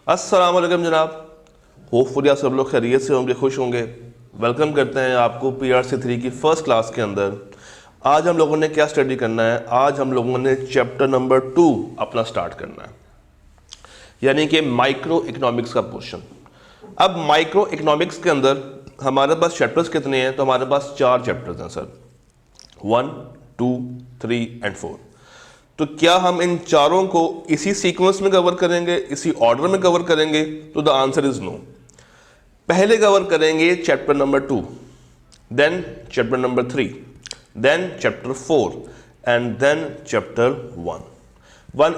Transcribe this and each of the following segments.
अस्सलाम वालेकुम जनाब। होपफुली आप सब लोग खैरियत से होंगे, खुश होंगे। वेलकम करते हैं आपको PRC3 की फ़र्स्ट क्लास के अंदर। आज हम लोगों ने क्या स्टडी करना है? आज हम लोगों ने चैप्टर नंबर 2 अपना स्टार्ट करना है, यानी कि माइक्रो इकोनॉमिक्स का पोर्शन। अब माइक्रो इकोनॉमिक्स के अंदर हमारे पास चैप्टर्स कितने हैं? तो हमारे पास 4 चैप्टर्स हैं सर, 1, 2, 3 एंड 4। तो क्या हम इन चारों को इसी सीक्वेंस में कवर करेंगे, इसी ऑर्डर में कवर करेंगे? तो द आंसर इज नो। पहले कवर करेंगे chapter number 2, then chapter number 3, then chapter 4 and then chapter 1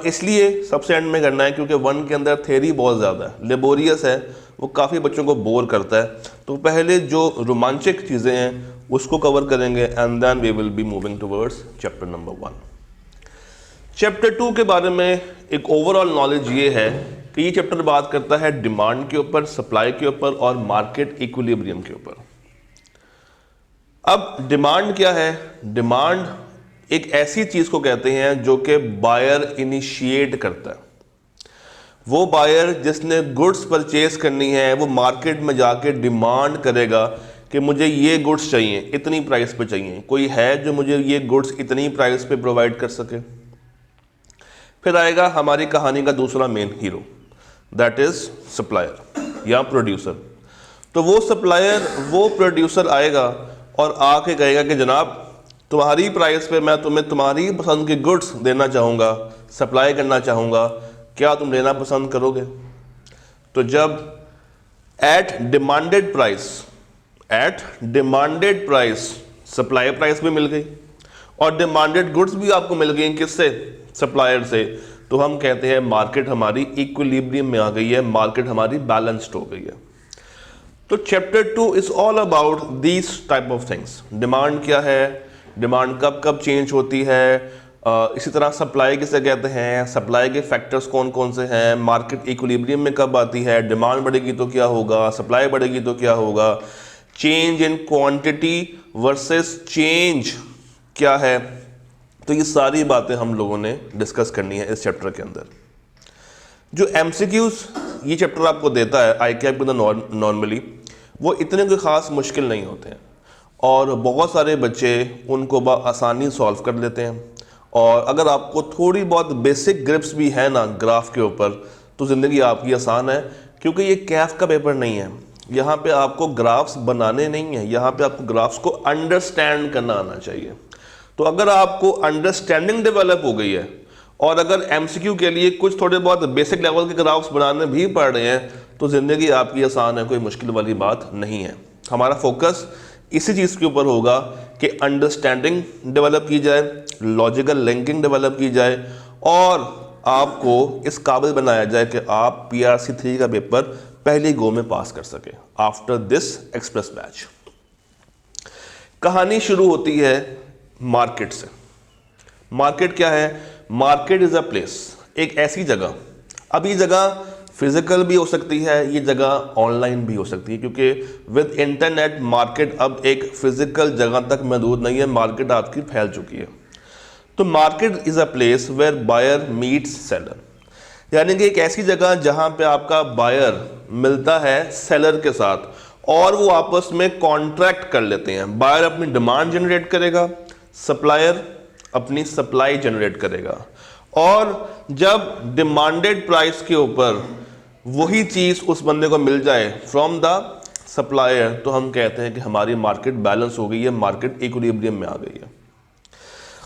इसलिए सबसे एंड में करना है क्योंकि 1 के अंदर थ्योरी बहुत ज़्यादा है, लेबोरियस है, वो काफ़ी बच्चों को बोर करता है। तो पहले जो रोमांचक चीज़ें हैं उसको कवर करेंगे and then we will be moving towards chapter number 1। Chapter 2 के बारे में एक ओवरऑल नॉलेज ये है कि ये चैप्टर बात करता है डिमांड के ऊपर, सप्लाई के ऊपर और मार्केट इक्विलिब्रियम के ऊपर। अब डिमांड क्या है? डिमांड एक ऐसी चीज को कहते हैं जो कि बायर इनिशिएट करता है। वो बायर जिसने गुड्स परचेज करनी है वो मार्केट में जाके डिमांड करेगा कि मुझे ये गुड्स चाहिए, इतनी प्राइस पे चाहिए। कोई है जो मुझे ये गुड्स इतनी प्राइस पे प्रोवाइड कर सके? फिर आएगा हमारी कहानी का दूसरा main hero, that is supplier या प्रोड्यूसर। तो वो सप्लायर, वो प्रोड्यूसर आएगा और आके कहेगा कि जनाब तुम्हारी प्राइस पे मैं तुम्हें तुम्हारी पसंद की गुड्स देना चाहूँगा, सप्लाई करना चाहूँगा, क्या तुम लेना पसंद करोगे? तो जब at demanded price supply price भी मिल गई और डिमांडेड गुड्स भी आपको मिल गई, किससे? सप्लायर से, तो हम कहते हैं मार्केट हमारी इक्विलिब्रियम में आ गई है, मार्केट हमारी बैलेंस्ड हो गई है। तो chapter 2 is all about these type of things. Demand क्या है, डिमांड कब कब चेंज होती है, इसी तरह सप्लाई किसे कहते हैं, सप्लाई के फैक्टर्स कौन कौन से हैं, मार्केट इक्विलिब्रियम में कब आती है, डिमांड बढ़ेगी तो क्या होगा, सप्लाई बढ़ेगी तो क्या होगा, change in quantity versus change क्या है। तो ये सारी बातें हम लोगों ने डिस्कस करनी है इस चैप्टर के अंदर। जो MCQs ये चैप्टर आपको देता है ICAP के अंदर नॉर्मली, वो इतने कोई ख़ास मुश्किल नहीं होते हैं और बहुत सारे बच्चे उनको आसानी सॉल्व कर लेते हैं। और अगर आपको थोड़ी बहुत बेसिक ग्रिप्स भी है ना ग्राफ के ऊपर, तो ज़िंदगी आपकी आसान है, क्योंकि ये कैफ का पेपर नहीं है। यहाँ पे आपको ग्राफ्स बनाने नहीं है, यहाँ पे आपको ग्राफ्स को अंडरस्टैंड करना आना चाहिए। तो अगर आपको अंडरस्टैंडिंग डेवलप हो गई है और अगर MCQ के लिए कुछ थोड़े बहुत बेसिक लेवल के ग्राफ्स बनाने भी पड़ रहे हैं, तो ज़िंदगी आपकी आसान है, कोई मुश्किल वाली बात नहीं है। हमारा फोकस इसी चीज़ के ऊपर होगा कि अंडरस्टैंडिंग डेवलप की जाए, लॉजिकल लिंकिंग डेवलप की जाए और आपको इस काबिल बनाया जाए कि आप PRC3 का पेपर पहली गो में पास कर सके आफ्टर दिस एक्सप्रेस बैच। कहानी शुरू होती है मार्केट से। मार्केट क्या है? मार्केट इज अ प्लेस, एक ऐसी जगह। अब ये जगह फिजिकल भी हो सकती है, ये जगह ऑनलाइन भी हो सकती है, क्योंकि विद इंटरनेट मार्केट अब एक फिजिकल जगह तक महदूद नहीं है, मार्केट आपकी फैल चुकी है। तो market is a place where buyer meets seller, यानी कि एक ऐसी जगह जहां पे आपका बायर मिलता है सेलर के साथ और वो आपस में कॉन्ट्रैक्ट कर लेते हैं। बायर अपनी डिमांड जनरेट करेगा, सप्लायर अपनी सप्लाई जनरेट करेगा, और जब डिमांडेड प्राइस के ऊपर वही चीज़ उस बंदे को मिल जाए फ्रॉम द सप्लायर, तो हम कहते हैं कि हमारी मार्केट बैलेंस हो गई है, मार्केट इक्विलिब्रियम में आ गई है।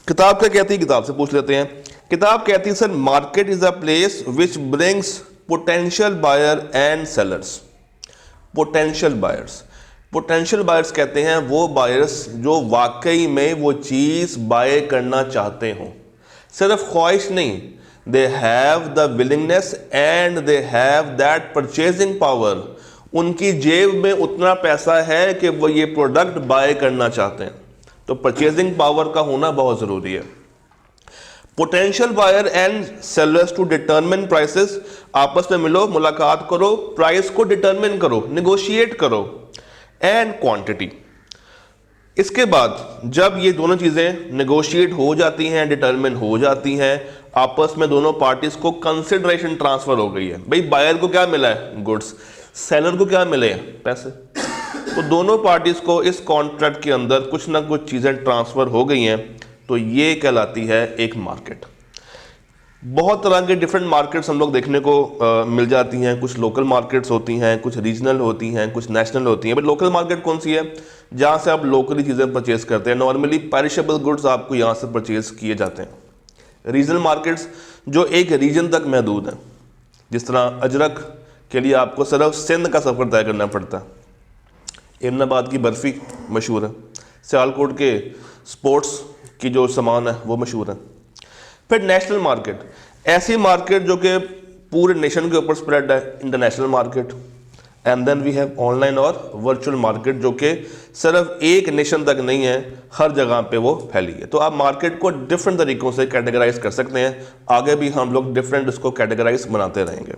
किताब क्या कहती है? किताब से पूछ लेते हैं। किताब कहती है sir, market is a place which brings potential buyer and sellers. Potential buyers कहते हैं वो बायर्स जो वाकई में वो चीज़ बाय करना चाहते हों, सिर्फ ख्वाहिश नहीं, they have the willingness and they have that purchasing power. उनकी जेब में उतना पैसा है कि वो ये प्रोडक्ट बाय करना चाहते हैं। तो परचेजिंग पावर का होना बहुत ज़रूरी है। Potential buyer and sellers to determine prices, आपस में मिलो, मुलाकात करो, प्राइस को डिटरमिन करो, निगोशिएट करो। एंड क्वांटिटी, इसके बाद जब ये दोनों चीज़ें नेगोशिएट हो जाती हैं, डिटरमिन हो जाती हैं, आपस में दोनों पार्टीज को कंसिडरेशन ट्रांसफर हो गई है, भाई बायर को क्या मिला है गुड्स, सेलर को क्या मिले हैं पैसे, तो दोनों पार्टीज को इस कॉन्ट्रैक्ट के अंदर कुछ ना कुछ चीज़ें ट्रांसफर हो गई हैं, तो ये कहलाती है एक मार्केट। बहुत तरह के डिफरेंट मार्केट्स हम लोग देखने को मिल जाती हैं, कुछ लोकल मार्केट्स होती हैं, कुछ रीजनल होती हैं, कुछ नेशनल होती हैं। बट लोकल मार्केट कौन सी है, जहाँ से आप लोकली चीज़ें परचेज करते हैं, नॉर्मली पेरिशेबल गुड्स आपको यहाँ से परचेज किए जाते हैं। रीजनल मार्केट्स जो एक रीजन तक महदूद हैं, जिस तरह अजरक के लिए आपको सिर्फ सिंध का सफ़र तय करना पड़ता है, एमनाबाद की बर्फ़ी मशहूर है, सियालकोट के स्पोर्ट्स की जो सामान है वो मशहूर है। फिर नेशनल मार्केट, ऐसी मार्केट जो कि पूरे नेशन के ऊपर स्प्रेड है, international market. And then we have online और वर्चुअल मार्केट जो कि सिर्फ एक नेशन तक नहीं है, हर जगह पे वो फैली है। तो आप मार्केट को डिफरेंट तरीक़ों से कैटेगराइज कर सकते हैं, आगे भी हम लोग डिफरेंट इसको कैटेगराइज बनाते रहेंगे।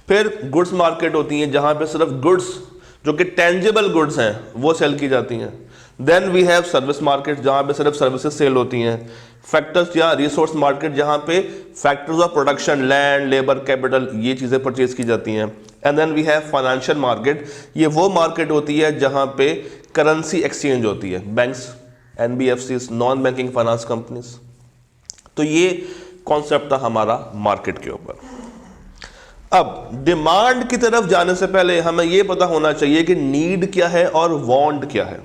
फिर गुड्स मार्केट होती हैं जहाँ पे सिर्फ गुड्स जो कि टेंजिबल गुड्स हैं वो सेल की जाती हैं। Then we have service market जहाँ पे सिर्फ सर्विसेज सेल होती हैं। फैक्टर्स या रिसोर्स मार्केट जहाँ पे factors of production, land, labour, capital, ये चीज़ें परचेज की जाती हैं। And then we have financial market, ये वो मार्केट होती है जहाँ पे करेंसी एक्सचेंज होती है, banks, NBFCs, non banking finance companies. तो ये कॉन्सेप्ट था हमारा मार्केट के ऊपर। अब डिमांड की तरफ जाने से पहले हमें यह पता होना चाहिए कि नीड क्या है और वांट क्या है।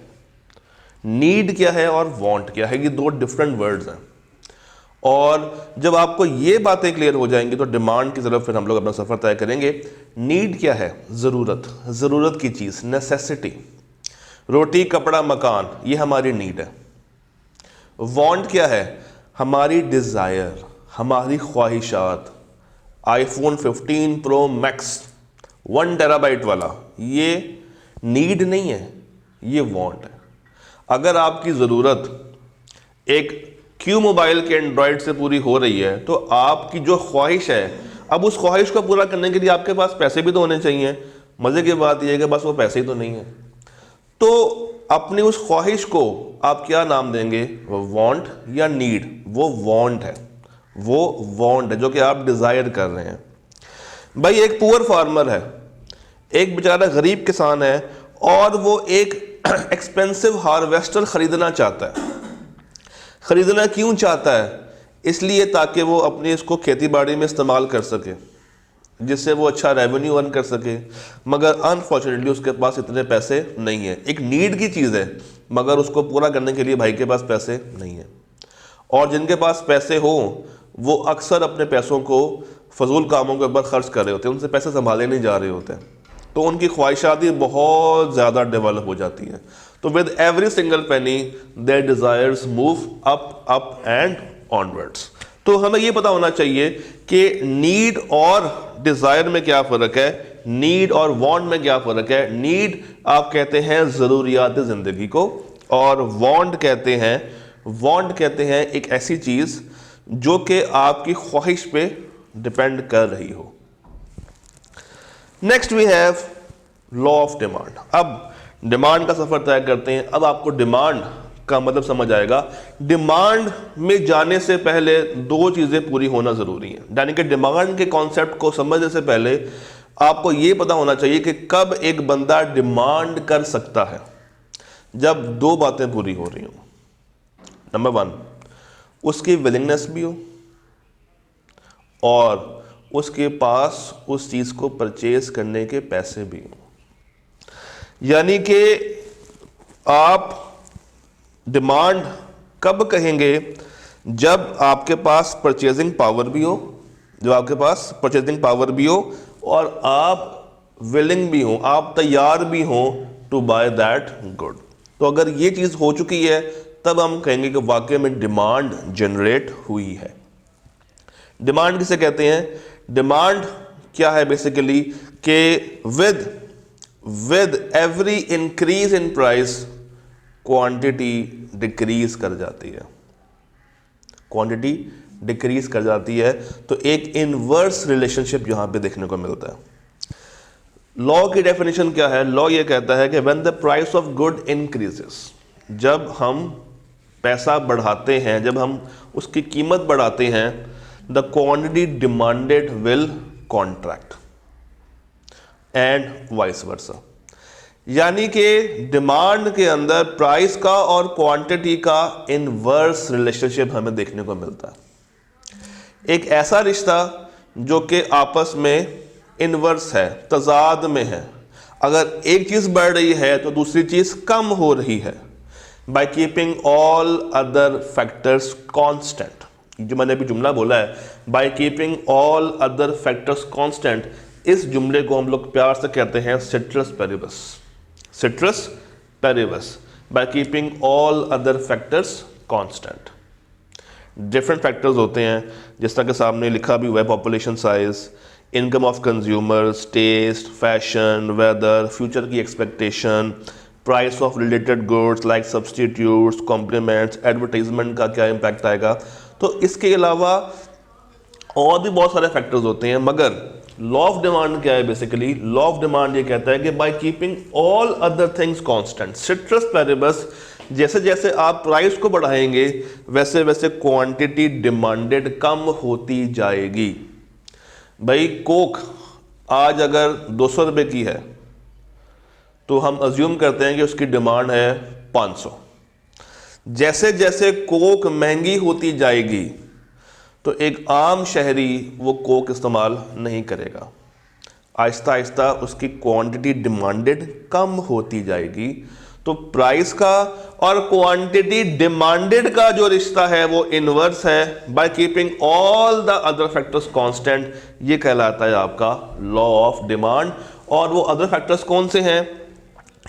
नीड क्या है और वांट क्या है, ये दो डिफरेंट वर्ड्स हैं। और जब आपको ये बातें क्लियर हो जाएंगी तो डिमांड की तरफ फिर हम लोग अपना सफर तय करेंगे। नीड क्या है, ज़रूरत, ज़रूरत की चीज़, नेसेसिटी, रोटी, कपड़ा, मकान, ये हमारी नीड है। वांट क्या है, हमारी डिज़ायर, हमारी ख्वाहिशात। iPhone 15 Pro Max 1 TB वाला, ये नीड नहीं है, ये वांट है। अगर आपकी ज़रूरत एक Q मोबाइल के एंड्रॉयड से पूरी हो रही है तो आपकी जो ख्वाहिश है, अब उस ख्वाहिश को पूरा करने के लिए आपके पास पैसे भी तो होने चाहिए। मज़े की बात यह है कि बस वो पैसे ही तो नहीं है। तो अपनी उस ख्वाहिश को आप क्या नाम देंगे, वो वांट या नीड? वो वांट है, वो वांट है जो कि आप डिज़ायर कर रहे हैं। भाई एक पुअर फार्मर है, एक बेचारा गरीब किसान है और वो एक एक्सपेंसिव हार्वेस्टर ख़रीदना चाहता है। ख़रीदना क्यों चाहता है? इसलिए ताकि वो अपनी इसको खेती बाड़ी में इस्तेमाल कर सके, जिससे वो अच्छा रेवेन्यू अर्न कर सके। मगर अनफॉर्चुनेटली उसके पास इतने पैसे नहीं है। एक नीड की चीज़ है मगर उसको पूरा करने के लिए भाई के पास पैसे नहीं है। और जिनके पास पैसे हो वो अक्सर अपने पैसों को फजूल कामों के ऊपर खर्च कर रहे होते हैं, उनसे पैसे संभाले नहीं जा रहे होते हैं, तो उनकी ख्वाहिशात बहुत ज़्यादा डेवलप हो जाती हैं। तो with every single penny their desires move up up and onwards. तो हमें ये पता होना चाहिए कि नीड और डिज़ायर में क्या फ़र्क है, नीड और वांट में क्या फ़र्क है। नीड आप कहते हैं ज़रूरियात ज़िंदगी को, और वांट कहते हैं एक ऐसी चीज़ जो कि आपकी ख्वाहिश पे डिपेंड कर रही हो। Next we have law of demand. अब डिमांड का सफ़र तय करते हैं। अब आपको डिमांड का मतलब समझ आएगा। डिमांड में जाने से पहले दो चीज़ें पूरी होना ज़रूरी है। यानी कि डिमांड के कॉन्सेप्ट को समझने से पहले आपको ये पता होना चाहिए कि कब एक बंदा डिमांड कर सकता है, जब दो बातें पूरी हो रही हों। नंबर 1, उसकी विलिंगनेस भी हो और उसके पास उस चीज़ को परचेज करने के पैसे भी हों। यानी कि आप डिमांड कब कहेंगे, जब आपके पास परचेजिंग पावर भी हो, और आप विलिंग भी हो, आप तैयार भी हो टू बाय दैट गुड। तो अगर ये चीज़ हो चुकी है तब हम कहेंगे कि वाकई में डिमांड जनरेट हुई है। डिमांड किसे कहते हैं? डिमांड क्या है बेसिकली कि with every increase in price quantity decrease कर जाती है। तो एक इनवर्स रिलेशनशिप यहां पे देखने को मिलता है। लॉ की डेफिनेशन क्या है? लॉ ये कहता है कि when the price of good increases, जब हम पैसा बढ़ाते हैं, जब हम उसकी कीमत बढ़ाते हैं, the quantity demanded will contract and vice versa. यानी कि डिमांड के अंदर प्राइस का और क्वांटिटी का इनवर्स रिलेशनशिप हमें देखने को मिलता है। एक ऐसा रिश्ता जो कि आपस में इनवर्स है, तजाद में है। अगर एक चीज बढ़ रही है तो दूसरी चीज कम हो रही है। By keeping all other factors constant, जो मैंने अभी जुमला बोला है, by keeping all other factors constant, इस जुमले को हम लोग प्यार से कहते हैं citrus Paribas. Citrus Paribas, by keeping all other factors constant. Different factors होते हैं, जिस तरह के सामने लिखा भी हुआ है, population size, income of consumers, taste, fashion, weather, future की expectation, price of related goods like substitutes, complements, advertisement का क्या इम्पैक्ट आएगा। तो इसके अलावा और भी बहुत सारे फैक्टर्स होते हैं, मगर लॉ ऑफ डिमांड क्या है? बेसिकली लॉ ऑफ डिमांड ये कहता है कि by keeping all other things constant, citrus Paribas, जैसे जैसे आप प्राइस को बढ़ाएंगे वैसे वैसे क्वांटिटी डिमांडेड कम होती जाएगी। भाई कोक आज अगर 200 रुपये की है तो हम अज्यूम करते हैं कि उसकी डिमांड है 500। जैसे जैसे कोक महंगी होती जाएगी तो एक आम शहरी वो कोक इस्तेमाल नहीं करेगा। आहिस्ता आहिस्ता उसकी क्वांटिटी डिमांडेड कम होती जाएगी। तो प्राइस का और क्वांटिटी डिमांडेड का जो रिश्ता है वो इनवर्स है। By keeping all the other factors constant, ये कहलाता है आपका लॉ ऑफ डिमांड। और वो अदर फैक्टर्स कौन से हैं?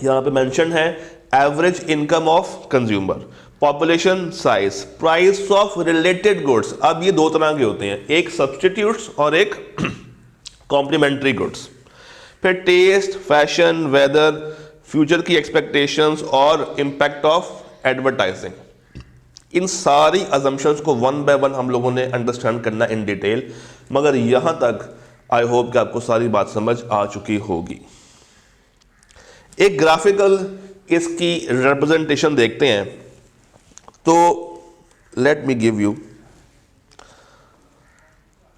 यहां पे मेंशन है average income of consumer, population size, price of related goods. अब ये दो तरह के होते हैं, एक सब्सटीट्यूट्स और एक कॉम्प्लीमेंट्री गुड्स। फिर टेस्ट, फैशन, वेदर, फ्यूचर की एक्सपेक्टेशंस और इम्पैक्ट ऑफ एडवर्टाइजिंग। इन सारी अजम्पशंस को वन बाय वन हम लोगों ने अंडरस्टैंड करना इन डिटेल, मगर यहां तक आई होप कि आपको सारी बात समझ आ चुकी होगी। एक ग्राफिकल इसकी रिप्रेजेंटेशन देखते हैं। तो लेट मी गिव यू,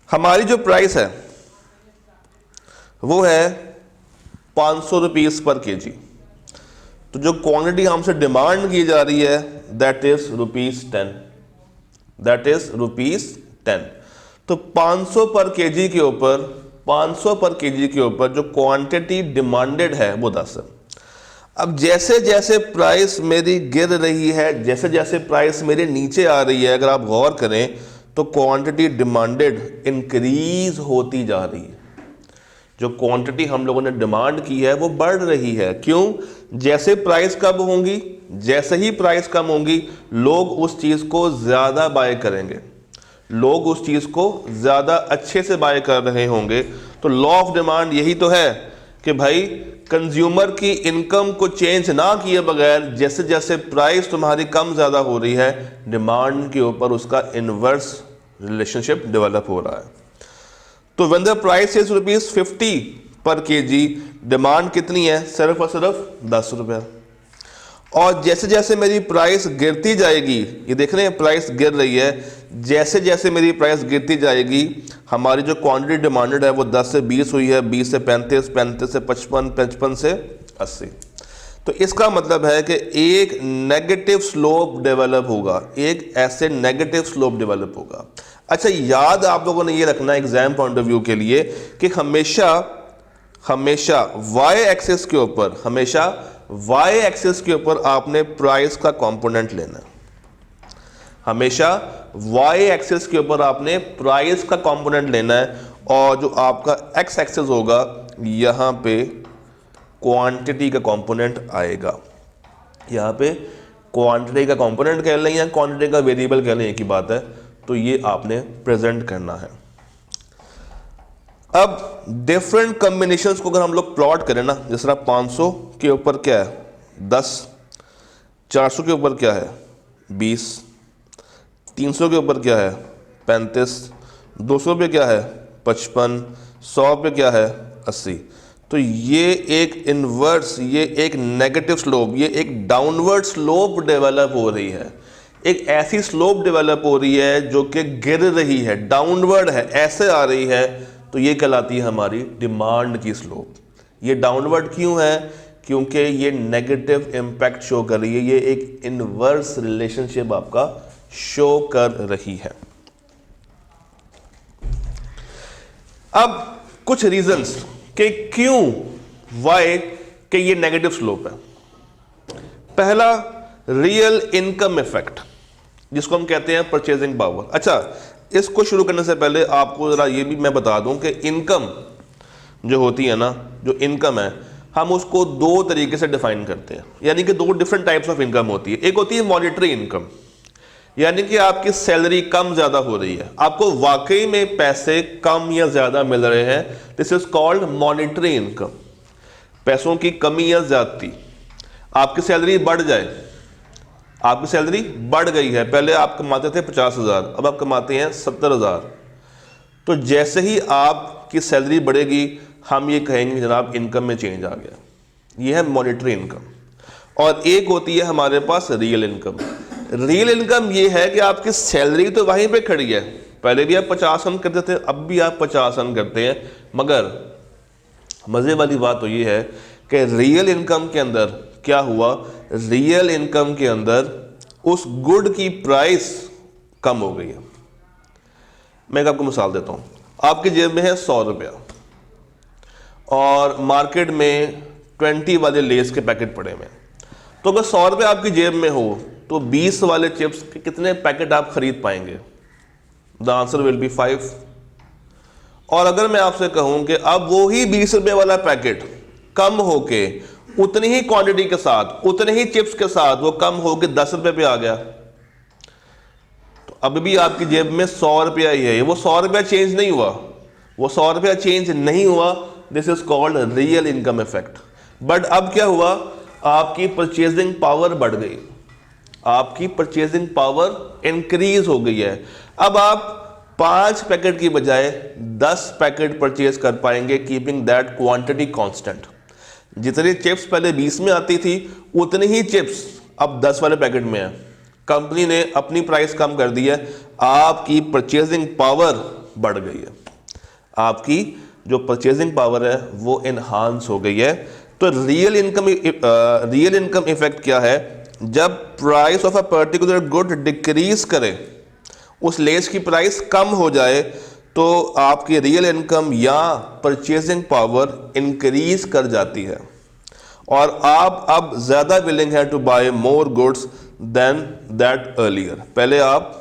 हमारी जो प्राइस है वो है 500 रुपीज पर केजी। तो जो क्वांटिटी हमसे डिमांड की जा रही है दैट इज ₹10, दैट इज ₹10। तो 500 पर केजी के ऊपर, 500 पर केजी के ऊपर जो क्वांटिटी डिमांडेड है वो 10 है। अब जैसे जैसे प्राइस मेरी गिर रही है, जैसे जैसे प्राइस मेरे नीचे आ रही है, अगर आप गौर करें तो क्वांटिटी डिमांडेड इंक्रीज होती जा रही है। जो क्वांटिटी हम लोगों ने डिमांड की है वो बढ़ रही है। क्यों? जैसे प्राइस कम होंगी, जैसे ही प्राइस कम होंगी, लोग उस चीज को ज्यादा बाय करेंगे, लोग उस चीज को ज्यादा अच्छे से बाय कर रहे होंगे। तो लॉ ऑफ डिमांड यही तो है कि भाई कंज्यूमर की इनकम को चेंज ना किए बगैर जैसे जैसे प्राइस तुम्हारी कम ज्यादा हो रही है, डिमांड के ऊपर उसका इनवर्स रिलेशनशिप डेवलप हो रहा है। तो व्हेन द प्राइस इज ₹50 पर केजी, डिमांड कितनी है? सिर्फ और सिर्फ 10 रुपया। और जैसे जैसे मेरी प्राइस गिरती जाएगी, ये देख रहे हैं प्राइस गिर रही है, जैसे जैसे मेरी प्राइस गिरती जाएगी हमारी जो क्वांटिटी डिमांडेड है वो 10 से 20 हुई है, 20 से 35, 35 से 55, 55 से 80। तो इसका मतलब है कि एक नेगेटिव स्लोप डेवलप होगा, एक ऐसे नेगेटिव स्लोप डेवलप होगा। अच्छा, याद आप लोगों ने ये रखना एग्जाम पॉइंट ऑफ व्यू के लिए कि हमेशा हमेशा वाई एक्सिस के ऊपर, हमेशा वाई एक्सिस के ऊपर आपने प्राइस का कंपोनेंट लेना है। हमेशा वाई एक्सिस के ऊपर आपने प्राइस का कंपोनेंट लेना है, और जो आपका एक्स एक्सिस होगा यहां पे क्वांटिटी का कंपोनेंट आएगा। यहां पे क्वांटिटी का कंपोनेंट कह लें या क्वांटिटी का वेरिएबल कह लें, एक ही बात है। तो ये आपने प्रेजेंट करना है। अब डिफरेंट कॉम्बिनेशंस को अगर हम लोग प्लॉट करें ना, जिस तरह 500 के ऊपर क्या है 10, 400 के ऊपर क्या है 20, 300 के ऊपर क्या है 35, 200 पे क्या है 55, 100 पे क्या है 80। तो ये एक इन्वर्स, ये एक नेगेटिव स्लोप, ये एक डाउनवर्ड स्लोप डेवलप हो रही है। एक ऐसी स्लोप डेवलप हो रही है जो कि गिर रही है, डाउनवर्ड है, ऐसे आ रही है, तो ये कहलाती है हमारी डिमांड की स्लोप। ये डाउनवर्ड क्यों है? क्योंकि ये नेगेटिव इंपैक्ट शो कर रही है, ये एक इनवर्स रिलेशनशिप आपका शो कर रही है। अब कुछ रीजंस कि क्यों, वाई कि ये नेगेटिव स्लोप है। पहला, रियल इनकम इफेक्ट, जिसको हम कहते हैं परचेजिंग पावर। अच्छा, इसको शुरू करने से पहले आपको जरा ये भी मैं बता दूं कि इनकम जो होती है ना, जो इनकम है, हम उसको दो तरीके से डिफाइन करते हैं, यानी कि दो डिफरेंट टाइप्स ऑफ इनकम होती है। एक होती है मॉनेटरी इनकम, यानी कि आपकी सैलरी कम ज्यादा हो रही है, आपको वाकई में पैसे कम या ज्यादा मिल रहे हैं, this is called monetary income. पैसों की कमी या ज्यादती, आपकी सैलरी बढ़ जाए, आपकी सैलरी बढ़ गई है, पहले आप कमाते थे 50,000, अब आप कमाते हैं 70,000, तो जैसे ही आपकी सैलरी बढ़ेगी हम ये कहेंगे जनाब इनकम में चेंज आ गया। ये है मॉनेटरी इनकम। और एक होती है हमारे पास रियल इनकम। रियल इनकम ये है कि आपकी सैलरी तो वहीं पे खड़ी है, पहले भी आप 50 अर्न करते थे, अब भी आप 50 अर्न करते हैं, मगर मजे वाली बात तो ये है कि रियल इनकम के अंदर क्या हुआ, रियल इनकम के अंदर उस गुड की प्राइस कम हो गई है। मैं एक आपको मिसाल देता हूं, आपकी जेब में है 100 रुपया और मार्केट में 20 वाले लेस के पैकेट पड़े हुए, तो अगर 100 रुपये आपकी जेब में हो तो 20 वाले चिप्स के कितने पैकेट आप खरीद पाएंगे? The answer will be 5। और अगर मैं आपसे कहूं कि अब वो ही 20 रुपये वाला पैकेट कम होके उतनी ही क्वांटिटी के साथ, उतने ही चिप्स के साथ वो कम होके 10 रुपये पे आ गया, तो अब भी आपकी जेब में 100 रुपया ही है, वो 100 रुपया चेंज नहीं हुआ, वो 100 रुपया चेंज नहीं हुआ। This is called real income effect. But अब क्या हुआ, आपकी परचेजिंग पावर बढ़ गई, आपकी परचेजिंग पावर इंक्रीज हो गई है। अब आप 5 पैकेट की बजाय 10 पैकेट परचेज कर पाएंगे, कीपिंग दैट क्वांटिटी कांस्टेंट। जितनी चिप्स पहले 20 में आती थी उतनी ही चिप्स अब 10 वाले पैकेट में है। कंपनी ने अपनी प्राइस कम कर दी है, आपकी परचेजिंग पावर बढ़ गई है, आपकी जो परचेजिंग पावर है वो एनहांस हो गई है। तो रियल इनकम इफेक्ट क्या है? जब price of a particular good decrease करे, उस लेस की प्राइस कम हो जाए, तो आपकी रियल इनकम या परचेजिंग पावर इंक्रीज कर जाती है और आप अब ज्यादा विलिंग है to buy more goods than that earlier. पहले आप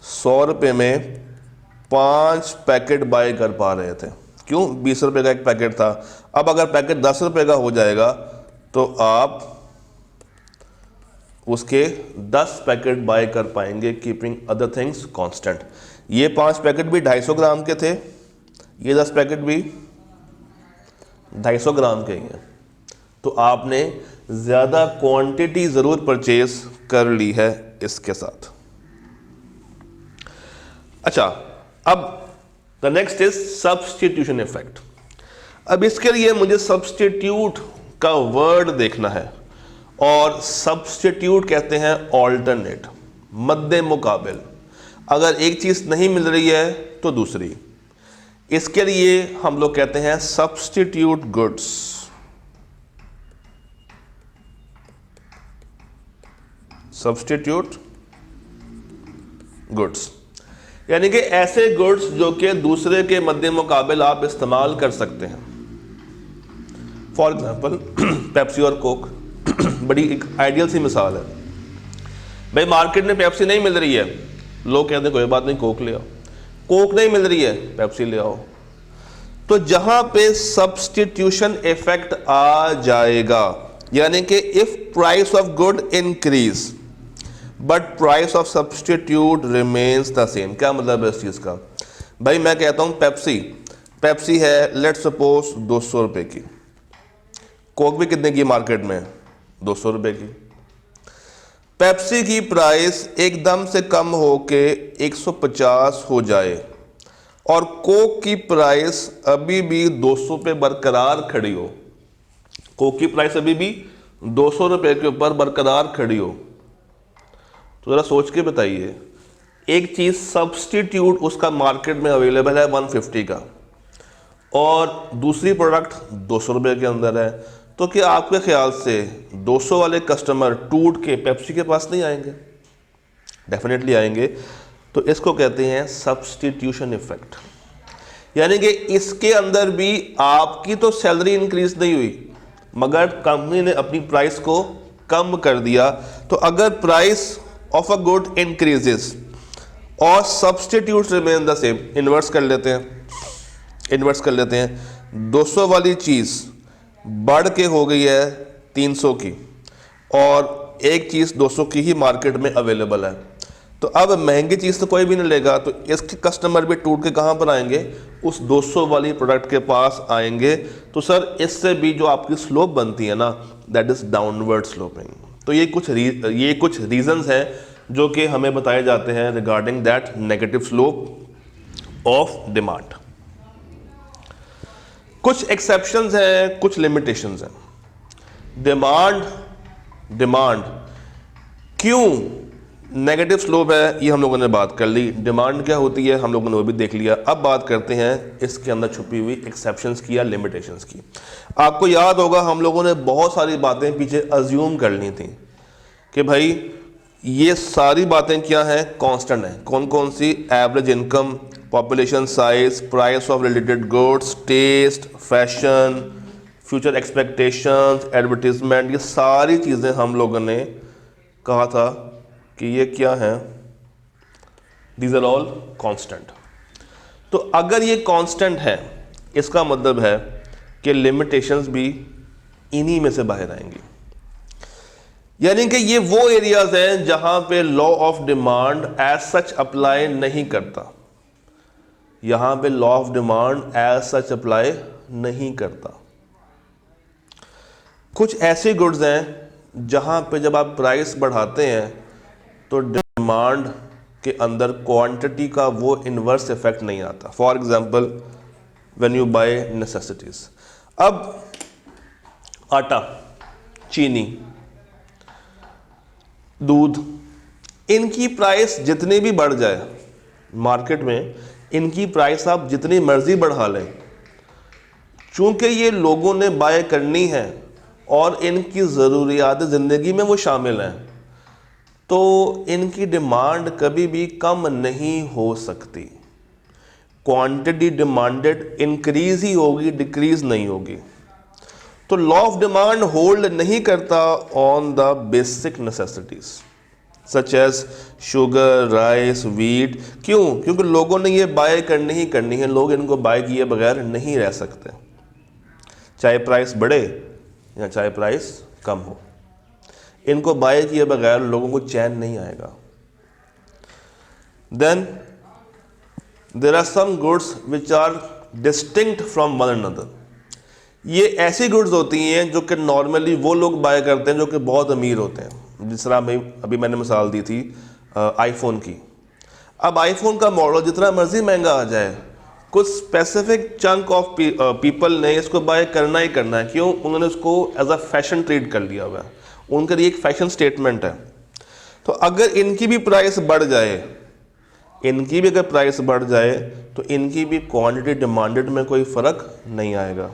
100 रुपये में 5 पैकेट बाय कर पा रहे थे, क्यों? 20 रुपये का एक पैकेट था। अब अगर पैकेट 10 रुपये का हो जाएगा तो आप उसके 10 पैकेट बाय कर पाएंगे, कीपिंग अदर थिंग्स कांस्टेंट। ये 5 पैकेट भी 250 ग्राम के थे, ये 10 पैकेट भी 250 ग्राम के ही हैं, तो आपने ज्यादा क्वांटिटी जरूर परचेज कर ली है इसके साथ। अच्छा, अब the next is substitution effect. अब इसके लिए मुझे सब्स्टिट्यूट का वर्ड देखना है, और सब्स्टिट्यूट कहते हैं ऑल्टरनेट, मद्दे मुकाबिल। अगर एक चीज नहीं मिल रही है तो दूसरी, इसके लिए हम लोग कहते हैं सब्स्टिट्यूट गुड्स। सब्स्टिट्यूट गुड्स यानी कि ऐसे गुड्स जो कि दूसरे के मद्दे मुकाबिल आप इस्तेमाल कर सकते हैं। फॉर एग्जाम्पल पेप्सी और कोक बड़ी एक आइडियल सी मिसाल है। भाई मार्केट में पेप्सी नहीं मिल रही है, लोग कहते हैं कोई बात नहीं कोक ले आओ। कोक नहीं मिल रही है, पेप्सी ले आओ। तो जहां पे सब्स्टिट्यूशन इफेक्ट आ जाएगा, यानी कि if price of good increase but price of substitute remains the same. क्या मतलब है इस चीज का? भाई मैं कहता हूं पेप्सी है लेट्स सपोज 200 रुपए की, कोक भी कितने की मार्केट में? 200 रुपए की। पेप्सी की प्राइस एकदम से कम होके 150 हो जाए और कोक की प्राइस अभी भी 200 पे बरकरार खड़ी हो, कोक की प्राइस अभी भी 200 रुपए के ऊपर बरकरार खड़ी हो, तो जरा सोच के बताइए, एक चीज सब्स्टिट्यूट उसका मार्केट में अवेलेबल है 150 का और दूसरी प्रोडक्ट 200 रुपये के अंदर है, तो क्या आपके ख्याल से 200 वाले कस्टमर टूट के पेप्सी के पास नहीं आएंगे? डेफिनेटली आएंगे। तो इसको कहते हैं सब्स्टिट्यूशन इफेक्ट। यानी कि इसके अंदर भी आपकी तो सैलरी इंक्रीज नहीं हुई मगर कंपनी ने अपनी प्राइस को कम कर दिया। तो अगर price of a good increases और substitute remain the same, inverse कर लेते हैं 200 वाली चीज़ बढ़ के हो गई है 300 की और एक चीज़ 200 की ही मार्केट में अवेलेबल है, तो अब महंगी चीज़ तो कोई भी नहीं लेगा, तो इसके कस्टमर भी टूट के कहाँ पर आएंगे? उस 200 वाली प्रोडक्ट के पास आएंगे। तो सर इससे भी जो आपकी स्लोप बनती है ना, दैट इज़ डाउनवर्ड स्लोपिंग। तो ये कुछ रीजंस हैं जो कि हमें बताए जाते हैं regarding that negative slope of demand. कुछ एक्सेप्शंस हैं, कुछ लिमिटेशंस हैं। डिमांड क्यों नेगेटिव स्लोप है ये हम लोगों ने बात कर ली, डिमांड क्या होती है हम लोगों ने वो भी देख लिया। अब बात करते हैं इसके अंदर छुपी हुई एक्सेप्शंस की या लिमिटेशंस की। आपको याद होगा हम लोगों ने बहुत सारी बातें पीछे अज्यूम कर ली थी कि भाई ये सारी बातें क्या हैं? कांस्टेंट हैं। कौन कौन सी? Average income, population size, price of related goods, taste, fashion, future expectations, advertisement, ये सारी चीज़ें हम लोगों ने कहा था कि ये क्या है? These are all constant. तो अगर ये कांस्टेंट है इसका मतलब है कि लिमिटेशंस भी इन्हीं में से बाहर आएंगी। यानी कि ये वो एरियाज हैं जहां पे law of demand as such apply नहीं करता, यहां पे law of demand as such apply नहीं करता। कुछ ऐसे गुड्स हैं जहां पे जब आप प्राइस बढ़ाते हैं तो डिमांड के अंदर क्वांटिटी का वो इन्वर्स इफेक्ट नहीं आता। For example when you buy necessities, अब आटा, चीनी, दूध, इनकी प्राइस जितनी भी बढ़ जाए मार्केट में, इनकी प्राइस आप जितनी मर्जी बढ़ा लें, चूंकि ये लोगों ने बाय करनी है और इनकी ज़रूरियात ज़िंदगी में वो शामिल हैं, तो इनकी डिमांड कभी भी कम नहीं हो सकती। क्वांटिटी डिमांडेड इंक्रीज ही होगी, डिक्रीज नहीं होगी। तो लॉ ऑफ डिमांड होल्ड नहीं करता on the basic necessities such as sugar, rice, wheat. क्यों? क्योंकि लोगों ने ये बाय करनी ही करनी है, लोग इनको बाय किए बगैर नहीं रह सकते, चाहे प्राइस बढ़े या चाहे प्राइस कम हो, इनको बाय किए बगैर लोगों को चैन नहीं आएगा। Then there are some goods which are distinct from one another. ये ऐसी गुड्स होती हैं जो कि नॉर्मली वो लोग बाय करते हैं जो कि बहुत अमीर होते हैं। जिस तरह अभी मैंने मिसाल दी थी आईफोन की। अब आईफोन का मॉडल जितना मर्जी महंगा आ जाए, कुछ स्पेसिफिक चंक ऑफ पीपल ने इसको बाय करना ही करना है। क्यों? उन्होंने उसको एज अ फैशन ट्रीट कर लिया हुआ है, उनके लिए एक फैशन स्टेटमेंट है। तो अगर इनकी भी प्राइस बढ़ जाए, इनकी भी अगर प्राइस बढ़ जाए तो इनकी भी क्वांटिटी डिमांडेड में कोई फ़र्क नहीं आएगा।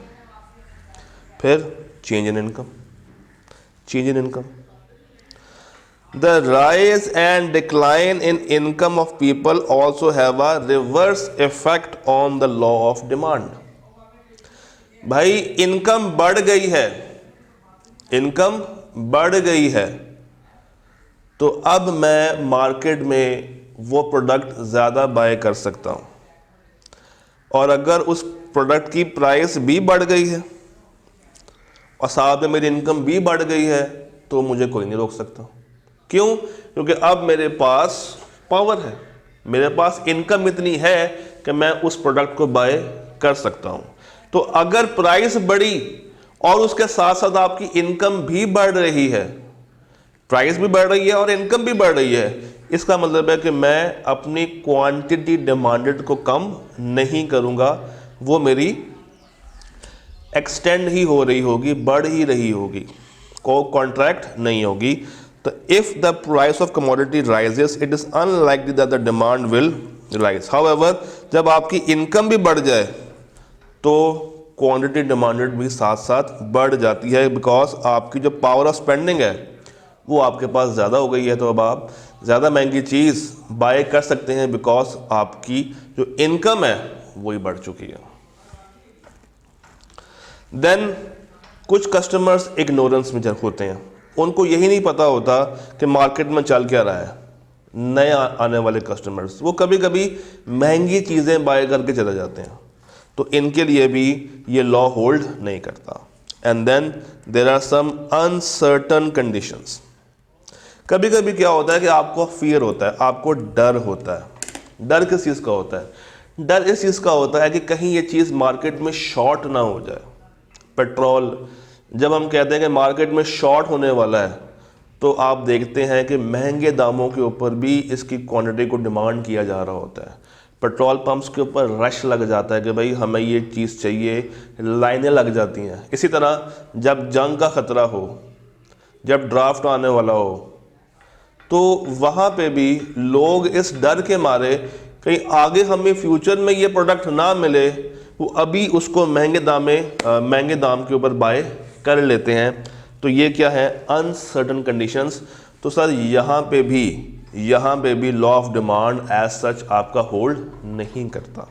फिर change in income, the rise and decline in income of people also have a reverse effect on the law of demand. भाई इनकम बढ़ गई है, इनकम बढ़ गई है, तो अब मैं मार्केट में वो प्रोडक्ट ज़्यादा बाय कर सकता हूँ। और अगर उस प्रोडक्ट की प्राइस भी बढ़ गई है और साथ में मेरी इनकम भी बढ़ गई है, तो मुझे कोई नहीं रोक सकता। क्यों? क्योंकि अब मेरे पास पावर है, मेरे पास इनकम इतनी है कि मैं उस प्रोडक्ट को बाय कर सकता हूँ। तो अगर प्राइस बढ़ी और उसके साथ साथ आपकी इनकम भी बढ़ रही है, प्राइस भी बढ़ रही है और इनकम भी बढ़ रही है, इसका मतलब है कि मैं अपनी क्वांटिटी डिमांडेड को कम नहीं करूंगा, वो मेरी एक्सटेंड ही हो रही होगी, बढ़ ही रही होगी, को कॉन्ट्रैक्ट नहीं होगी। तो if the price of commodity rises it is unlikely that the demand will rise. However जब आपकी इनकम भी बढ़ जाए तो क्वांटिटी डिमांडेड भी साथ साथ बढ़ जाती है, बिकॉज आपकी जो पावर ऑफ स्पेंडिंग है वो आपके पास ज़्यादा हो गई है। तो अब आप ज़्यादा महंगी चीज़ बाय कर सकते हैं, बिकॉज आपकी जो इनकम है वही बढ़ चुकी है। देन कुछ कस्टमर्स इग्नोरेंस में होते हैं, उनको यही नहीं पता होता कि मार्केट में चल क्या रहा है। नए आने वाले कस्टमर्स वो कभी कभी महंगी चीज़ें बाय करके चले जाते हैं, तो इनके लिए भी ये लॉ होल्ड नहीं करता। And then there are some uncertain conditions. कभी कभी क्या होता है कि आपको फियर होता है, आपको डर होता है। डर किस चीज़ का होता है? डर इस चीज़ का होता है कि कहीं ये चीज़ मार्केट में शॉर्ट ना हो जाए। पेट्रोल जब हम कहते हैं कि मार्केट में शॉर्ट होने वाला है, तो आप देखते हैं कि महंगे दामों के ऊपर भी इसकी क्वांटिटी को डिमांड किया जा रहा होता है। पेट्रोल पंप्स के ऊपर रश लग जाता है कि भाई हमें ये चीज़ चाहिए, लाइनें लग जाती हैं। इसी तरह जब जंग का ख़तरा हो, जब ड्राफ्ट आने वाला हो, तो वहाँ पे भी लोग इस डर के मारे कहीं आगे हमें फ्यूचर में ये प्रोडक्ट ना मिले, वो अभी उसको महंगे दाम के ऊपर बाय कर लेते हैं। तो ये क्या है? Uncertain conditions. तो सर यहाँ पे भी law of demand as such आपका होल्ड नहीं करता।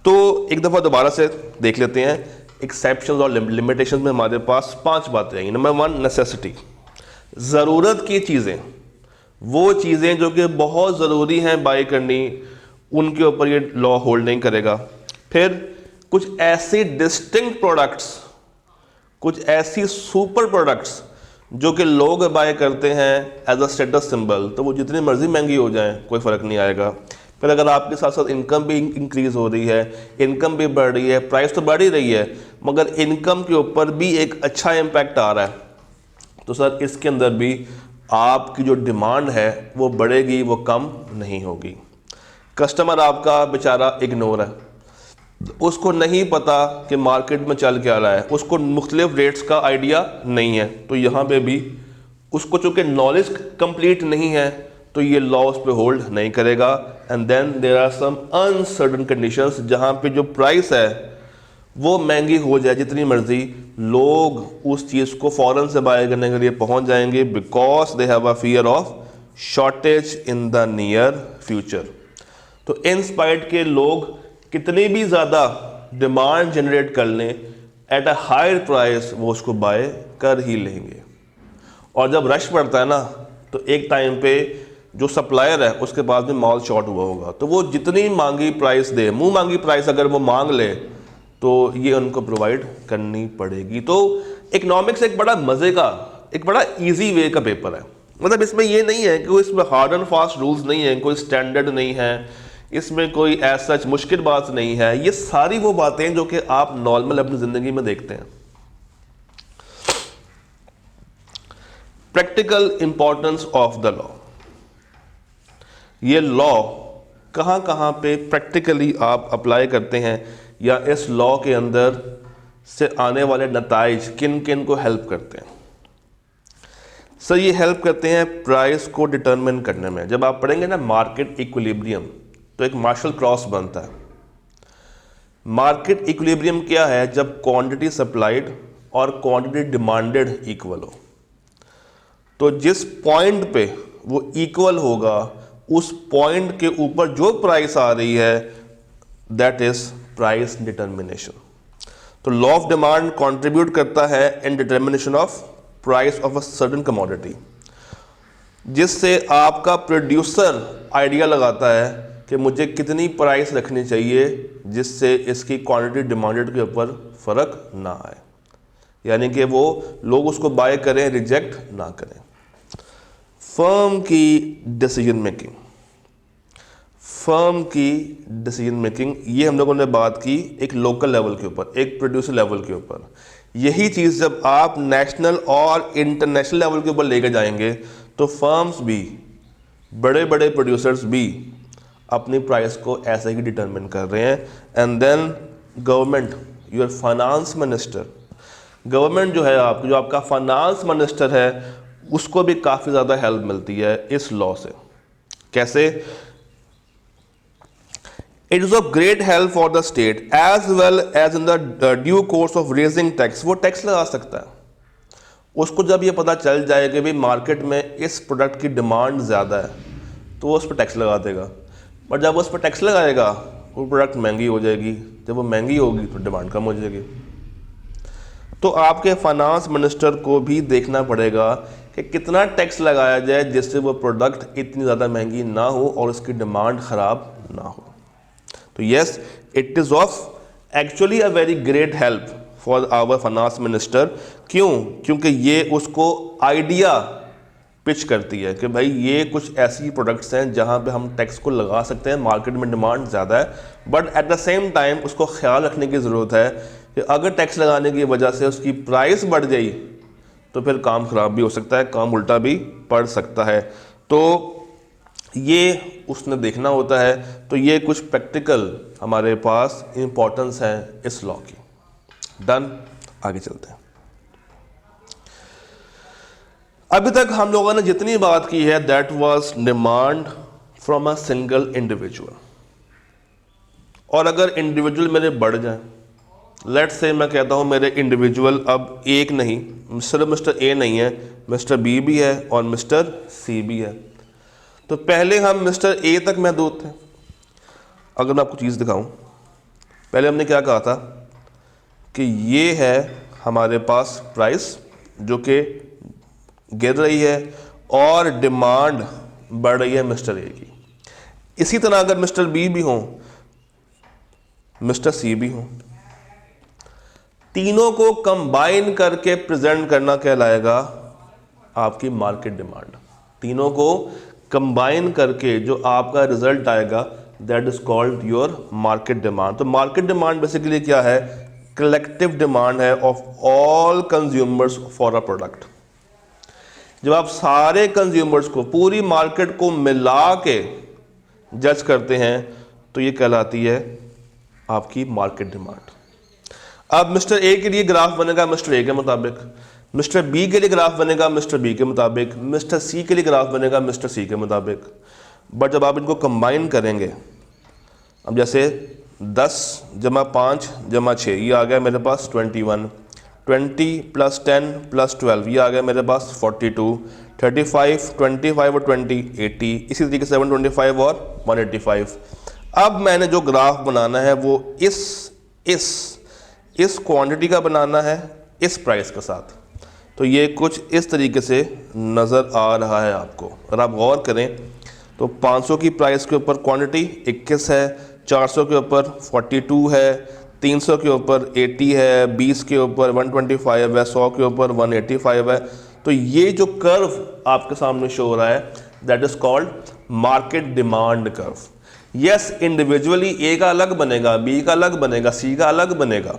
तो एक दफ़ा दोबारा से देख लेते हैं एक्सेप्शंस और लिमिटेशंस में हमारे पास 5 बातें आएंगी। नंबर 1, नेसेसिटी, ज़रूरत की चीज़ें, वो चीज़ें जो कि बहुत ज़रूरी हैं बाय करनी, उनके ऊपर ये लॉ होल्ड नहीं करेगा। फिर कुछ ऐसे डिस्टिंक्ट प्रोडक्ट्स, कुछ ऐसी सुपर प्रोडक्ट्स जो कि लोग बाय करते हैं एज अ स्टेटस सिंबल, तो वो जितनी मर्जी महंगी हो जाए कोई फ़र्क नहीं आएगा। फिर अगर आपके साथ साथ इनकम भी इंक्रीज़ हो रही है, इनकम भी बढ़ रही है, प्राइस तो बढ़ ही रही है, मगर इनकम के ऊपर भी एक अच्छा इम्पैक्ट आ रहा है, तो सर इसके अंदर भी आपकी जो डिमांड है वो बढ़ेगी, वो कम नहीं होगी। कस्टमर आपका बेचारा इग्नोर है, उसको नहीं पता कि मार्केट में चल क्या रहा है, उसको मुख्तलिफ रेट्स का आइडिया नहीं है, तो यहाँ पे भी उसको चूँकि नॉलेज कंप्लीट नहीं है तो ये लॉ उस पे होल्ड नहीं करेगा। And then there are some uncertain conditions, जहाँ पे जो प्राइस है वो महंगी हो जाए जितनी मर्जी, लोग उस चीज़ को फ़ौरन से बाय करने के लिए पहुँच जाएंगे, because they have a fear of shortage in the near future. तो इन स्पाइट के लोग कितनी भी ज़्यादा डिमांड जनरेट कर लें एट अ हायर प्राइस, वो उसको बाय कर ही लेंगे। और जब रश पड़ता है ना, तो एक टाइम पे जो सप्लायर है उसके पास में माल शॉर्ट हुआ होगा, तो वो जितनी मांगी प्राइस दे, मुंह मांगी प्राइस अगर वो मांग ले, तो ये उनको प्रोवाइड करनी पड़ेगी। तो इकोनॉमिक्स एक बड़ा मज़े का, एक बड़ा ईजी वे का पेपर है। मतलब इसमें ये नहीं है कि इसमें हार्ड एंड फास्ट रूल्स नहीं है, कोई स्टैंडर्ड नहीं है, इसमें कोई एज सच मुश्किल बात नहीं है। ये सारी वो बातें जो कि आप नॉर्मल अपनी ज़िंदगी में देखते हैं। Practical importance of the law, ये लॉ कहाँ कहाँ पे प्रैक्टिकली आप अप्लाई करते हैं, या इस लॉ के अंदर से आने वाले नताइज किन किन को हेल्प करते हैं। सर ये हेल्प करते हैं प्राइस को डिटरमिन करने में। जब आप पढ़ेंगे ना मार्केट इक्विलिब्रियम, तो एक मार्शल क्रॉस बनता है। मार्केट इक्विलिब्रियम क्या है? जब क्वांटिटी सप्लाइड और क्वांटिटी डिमांडेड इक्वल हो, तो जिस पॉइंट पे वो इक्वल होगा, उस पॉइंट के ऊपर जो प्राइस आ रही है, दैट इज प्राइस डिटर्मिनेशन। तो लॉ ऑफ डिमांड कंट्रीब्यूट करता है in determination of price of a certain commodity, जिससे आपका प्रोड्यूसर आइडिया लगाता है कि मुझे कितनी प्राइस रखनी चाहिए जिससे इसकी क्वांटिटी डिमांडेड के ऊपर फ़र्क ना आए, यानी कि वो लोग उसको बाय करें, रिजेक्ट ना करें। फर्म की डिसीजन मेकिंग, ये हम लोगों ने बात की एक लोकल लेवल के ऊपर, एक प्रोड्यूसर लेवल के ऊपर। यही चीज़ जब आप नेशनल और इंटरनेशनल लेवल के ऊपर लेके जाएंगे, तो फर्म्स भी, बड़े बड़े प्रोड्यूसर्स भी अपनी प्राइस को ऐसे ही डिटरमिन कर रहे हैं। And then government, your finance minister, government जो है आपकी, जो आपका फाइनेंस मिनिस्टर है, उसको भी काफ़ी ज़्यादा हेल्प मिलती है इस लॉ से। कैसे? It is of great help for the state as well as in the due course of raising tax. वो टैक्स लगा सकता है, उसको जब ये पता चल जाए कि भाई मार्केट में इस प्रोडक्ट की डिमांड ज़्यादा है तो वो उस पर टैक्स लगा देगा। बट जब वो उस पर टैक्स लगाएगा वो प्रोडक्ट महंगी हो जाएगी, जब वो महंगी होगी तो डिमांड कम हो जाएगी। तो आपके फाइनेंस मिनिस्टर को भी देखना पड़ेगा कि कितना टैक्स लगाया जाए जिससे वो प्रोडक्ट इतनी ज़्यादा महंगी ना हो और उसकी डिमांड ख़राब ना हो। तो yes, it is of actually a very great help for our finance minister. क्यों? क्योंकि ये उसको आइडिया पिच करती है कि भाई ये कुछ ऐसी प्रोडक्ट्स हैं जहाँ पे हम टैक्स को लगा सकते हैं, मार्केट में डिमांड ज़्यादा है, but at the same time उसको ख्याल रखने की ज़रूरत है कि अगर टैक्स लगाने की वजह से उसकी प्राइस बढ़ गई तो फिर काम ख़राब भी हो सकता है, काम उल्टा भी पड़ सकता है। तो ये उसने देखना होता है। तो ये कुछ प्रैक्टिकल हमारे पास इंपॉर्टेंस है इस लॉ की। डन, आगे चलते हैं। अभी तक हम लोगों ने जितनी बात की है that was demand from a single individual. और अगर इंडिविजुअल मेरे बढ़ जाए, लेट्स से मैं कहता हूं मेरे इंडिविजुअल अब एक नहीं, सिर्फ मिस्टर ए नहीं है, मिस्टर बी भी है और मिस्टर सी भी है। तो पहले हम मिस्टर ए तक महदूद थे। अगर मैं आपको चीज़ दिखाऊं, पहले हमने क्या कहा था कि ये है हमारे पास प्राइस जो कि गिर रही है और डिमांड बढ़ रही है मिस्टर ए की। इसी तरह अगर मिस्टर बी भी हो, मिस्टर सी भी हो, तीनों को कंबाइन करके प्रेजेंट करना कहलाएगा आपकी मार्केट डिमांड। तीनों को कंबाइन करके जो आपका रिजल्ट आएगा that is called your market demand. तो मार्केट डिमांड बेसिकली क्या है? कलेक्टिव डिमांड है of all consumers for a product. जब आप सारे कंज्यूमर्स को, पूरी मार्केट को मिला के जज करते हैं तो ये कहलाती है आपकी मार्केट डिमांड। अब मिस्टर ए के लिए ग्राफ बनेगा मिस्टर ए के मुताबिक, मिस्टर बी के लिए ग्राफ बनेगा मिस्टर बी के मुताबिक, मिस्टर सी के लिए ग्राफ बनेगा मिस्टर सी के मुताबिक। बट जब आप इनको कंबाइन करेंगे, अब जैसे 10 + 5 + 6 ये आ गया मेरे पास 21, 20 + 10 + 12 ये आ गया मेरे पास 42, 35, 25 और 20 80, इसी तरीके से 725 और 185। अब मैंने जो ग्राफ बनाना है वो इस क्वांटिटी का बनाना है इस प्राइस के साथ। तो ये कुछ इस तरीके से नज़र आ रहा है आपको। अगर आप गौर करें तो 500 की प्राइस के ऊपर क्वांटिटी 21 है, 400 के ऊपर 42 है, 300 के ऊपर 80 है, 20 के ऊपर 125 है, 100 के ऊपर 185 है। तो ये जो कर्व आपके सामने शो हो रहा है that is called market demand curve. Yes, individually A का अलग बनेगा, बी का अलग बनेगा, सी का अलग बनेगा,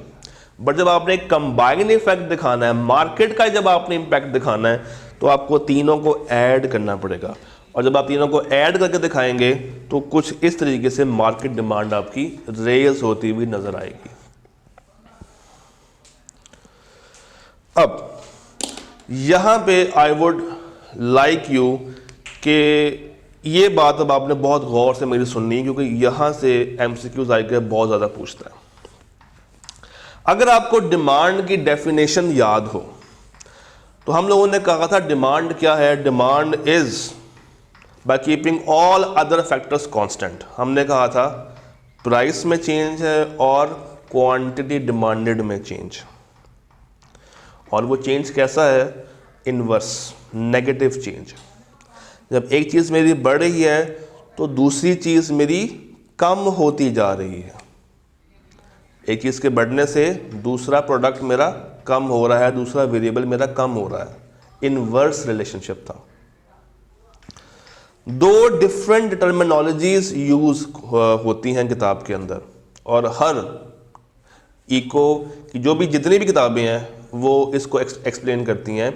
बट जब आपने एक कंबाइंड इफेक्ट दिखाना है, मार्केट का जब आपने इम्पैक्ट दिखाना है तो आपको तीनों को ऐड करना पड़ेगा। और जब आप तीनों को ऐड करके दिखाएंगे तो कुछ इस तरीके से मार्केट डिमांड आपकी रेज होती हुई नजर आएगी। अब यहां पे आई वुड लाइक यू कि ये बात अब आपने बहुत गौर से मेरी सुननी, क्योंकि यहां से एमसीक्यूज आके बहुत ज़्यादा पूछता है। अगर आपको डिमांड की डेफिनेशन याद हो तो हम लोगों ने कहा था डिमांड क्या है? Demand is by keeping all other factors constant. हमने कहा था प्राइस में चेंज है और क्वांटिटी डिमांडेड में चेंज। और वो चेंज कैसा है? Inverse, negative change. जब एक चीज़ मेरी बढ़ रही है तो दूसरी चीज़ मेरी कम होती जा रही है। एक चीज़ के बढ़ने से दूसरा प्रोडक्ट मेरा कम हो रहा है, दूसरा वेरिएबल मेरा कम हो रहा है। इनवर्स रिलेशनशिप था। दो डिफरेंट टर्मिनोलॉजीज यूज होती हैं किताब के अंदर, और हर इको की जो भी जितनी भी किताबें हैं वो इसको एक्सप्लेन करती हैं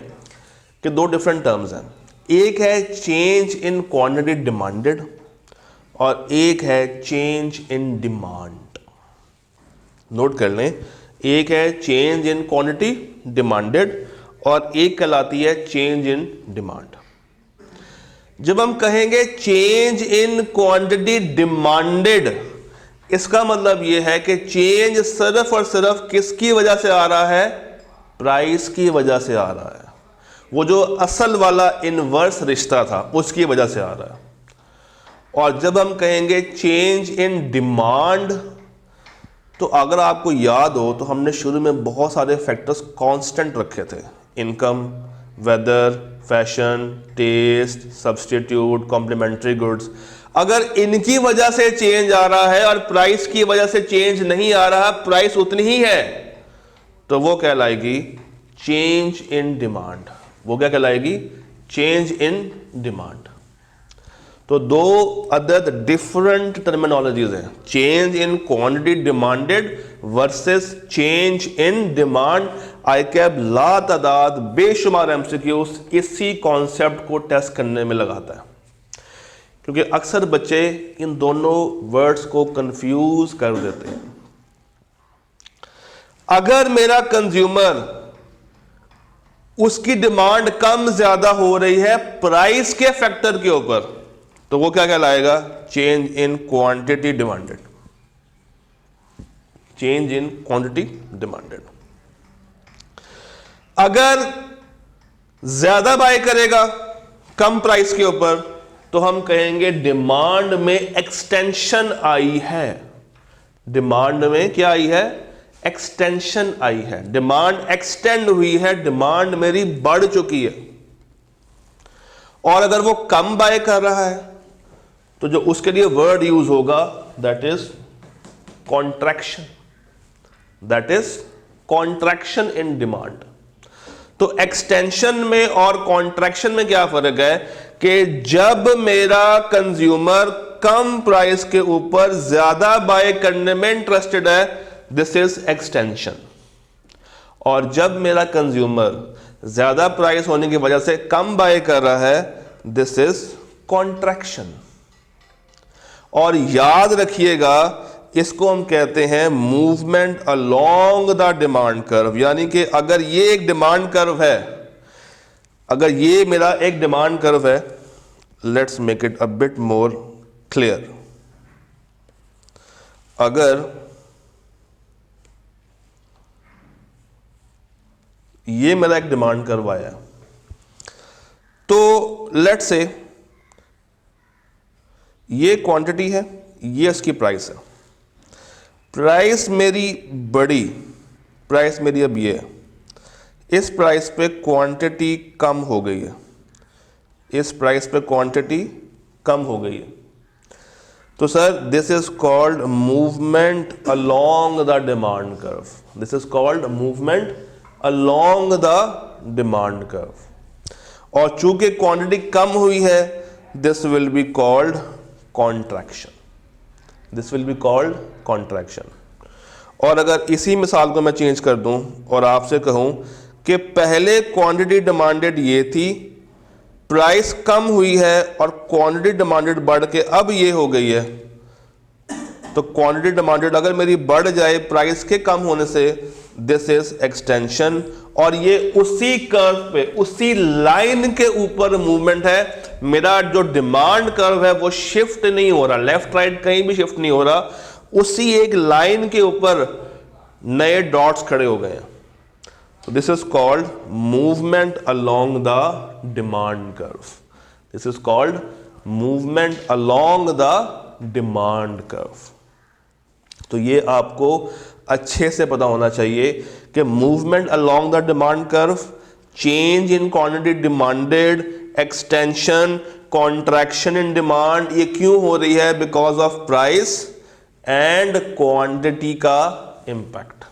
कि दो डिफरेंट टर्म्स हैं। एक है चेंज इन क्वांटिटी डिमांडेड और एक है चेंज इन डिमांड। नोट कर लें, एक है चेंज इन क्वांटिटी डिमांडेड और एक कहलाती है चेंज इन डिमांड। जब हम कहेंगे चेंज इन क्वांटिटी डिमांडेड, इसका मतलब यह है कि चेंज सिर्फ और सिर्फ किसकी वजह से आ रहा है? प्राइस की वजह से आ रहा है। वो जो असल वाला इनवर्स रिश्ता था उसकी वजह से आ रहा है। और जब हम कहेंगे चेंज इन डिमांड, तो अगर आपको याद हो तो हमने शुरू में बहुत सारे फैक्टर्स कांस्टेंट रखे थे, income, weather, fashion, taste, substitute, complementary goods. अगर इनकी वजह से चेंज आ रहा है और प्राइस की वजह से चेंज नहीं आ रहा, प्राइस उतनी ही है, तो वो कहलाएगी चेंज इन डिमांड। वो क्या कहलाएगी? Change in demand. तो दो अदर डिफरेंट टर्मिनोलॉजीज हैं, change in quantity demanded versus change in demand. आई कैब लातादाद बेशुमार एमसीक्यूज इसी कॉन्सेप्ट को टेस्ट करने में लगाता है, क्योंकि अक्सर बच्चे इन दोनों वर्ड्स को कंफ्यूज कर देते हैं। अगर मेरा कंज्यूमर, उसकी डिमांड कम ज्यादा हो रही है प्राइस के फैक्टर के ऊपर, तो वो क्या कहलाएगा? Change in quantity demanded. Change in quantity demanded. अगर ज्यादा बाय करेगा कम प्राइस के ऊपर, तो हम कहेंगे डिमांड में एक्सटेंशन आई है। डिमांड में क्या आई है? एक्सटेंशन आई है। डिमांड एक्सटेंड हुई है, डिमांड मेरी बढ़ चुकी है। और अगर वो कम बाय कर रहा है, तो जो उसके लिए वर्ड यूज होगा that is contraction. That is contraction in demand. तो एक्सटेंशन में और कॉन्ट्रैक्शन में क्या फर्क है कि जब मेरा कंज्यूमर कम प्राइस के ऊपर ज्यादा बाय करने में इंटरेस्टेड है, दिस इज एक्सटेंशन। और जब मेरा कंज्यूमर ज्यादा प्राइस होने की वजह से कम बाय कर रहा है, दिस इज कॉन्ट्रैक्शन। और याद रखिएगा, इसको हम कहते हैं movement along the demand curve. यानी कि अगर ये एक डिमांड कर्व है, अगर ये मेरा एक डिमांड कर्व है, let's make it a bit more clear. अगर ये मेरा एक डिमांड कर्व आया, तो लेट्स से ये क्वांटिटी है, ये इसकी प्राइस है। प्राइस मेरी बड़ी, प्राइस मेरी अब ये है, इस प्राइस पे क्वांटिटी कम हो गई है, इस प्राइस पे क्वांटिटी कम हो गई है। तो sir this is called movement along the demand curve. This is called movement along the demand curve. और चूंकि क्वांटिटी कम हुई है, this will be called contraction. This will be called contraction. और अगर इसी मिसाल को मैं चेंज कर दूं और आपसे कहूं कि पहले क्वांटिटी डिमांडेड ये थी, प्राइस कम हुई है और क्वांटिटी डिमांडेड बढ़ के अब ये हो गई है, तो क्वांटिटी डिमांडेड अगर मेरी बढ़ जाए प्राइस के कम होने से, दिस इज एक्सटेंशन। और ये उसी कर्व पे, उसी लाइन के ऊपर मूवमेंट है। मेरा जो डिमांड कर्व है वो शिफ्ट नहीं हो रहा, लेफ्ट राइट कहीं भी शिफ्ट नहीं हो रहा, उसी एक लाइन के ऊपर नए डॉट्स खड़े हो गए हैं। तो this is called movement along the demand curve. This is called movement along the demand curve. तो ये आपको अच्छे से पता होना चाहिए कि movement along the demand curve, change in quantity demanded, extension, contraction in demand, ये क्यों हो रही है? Because of price and quantity का impact.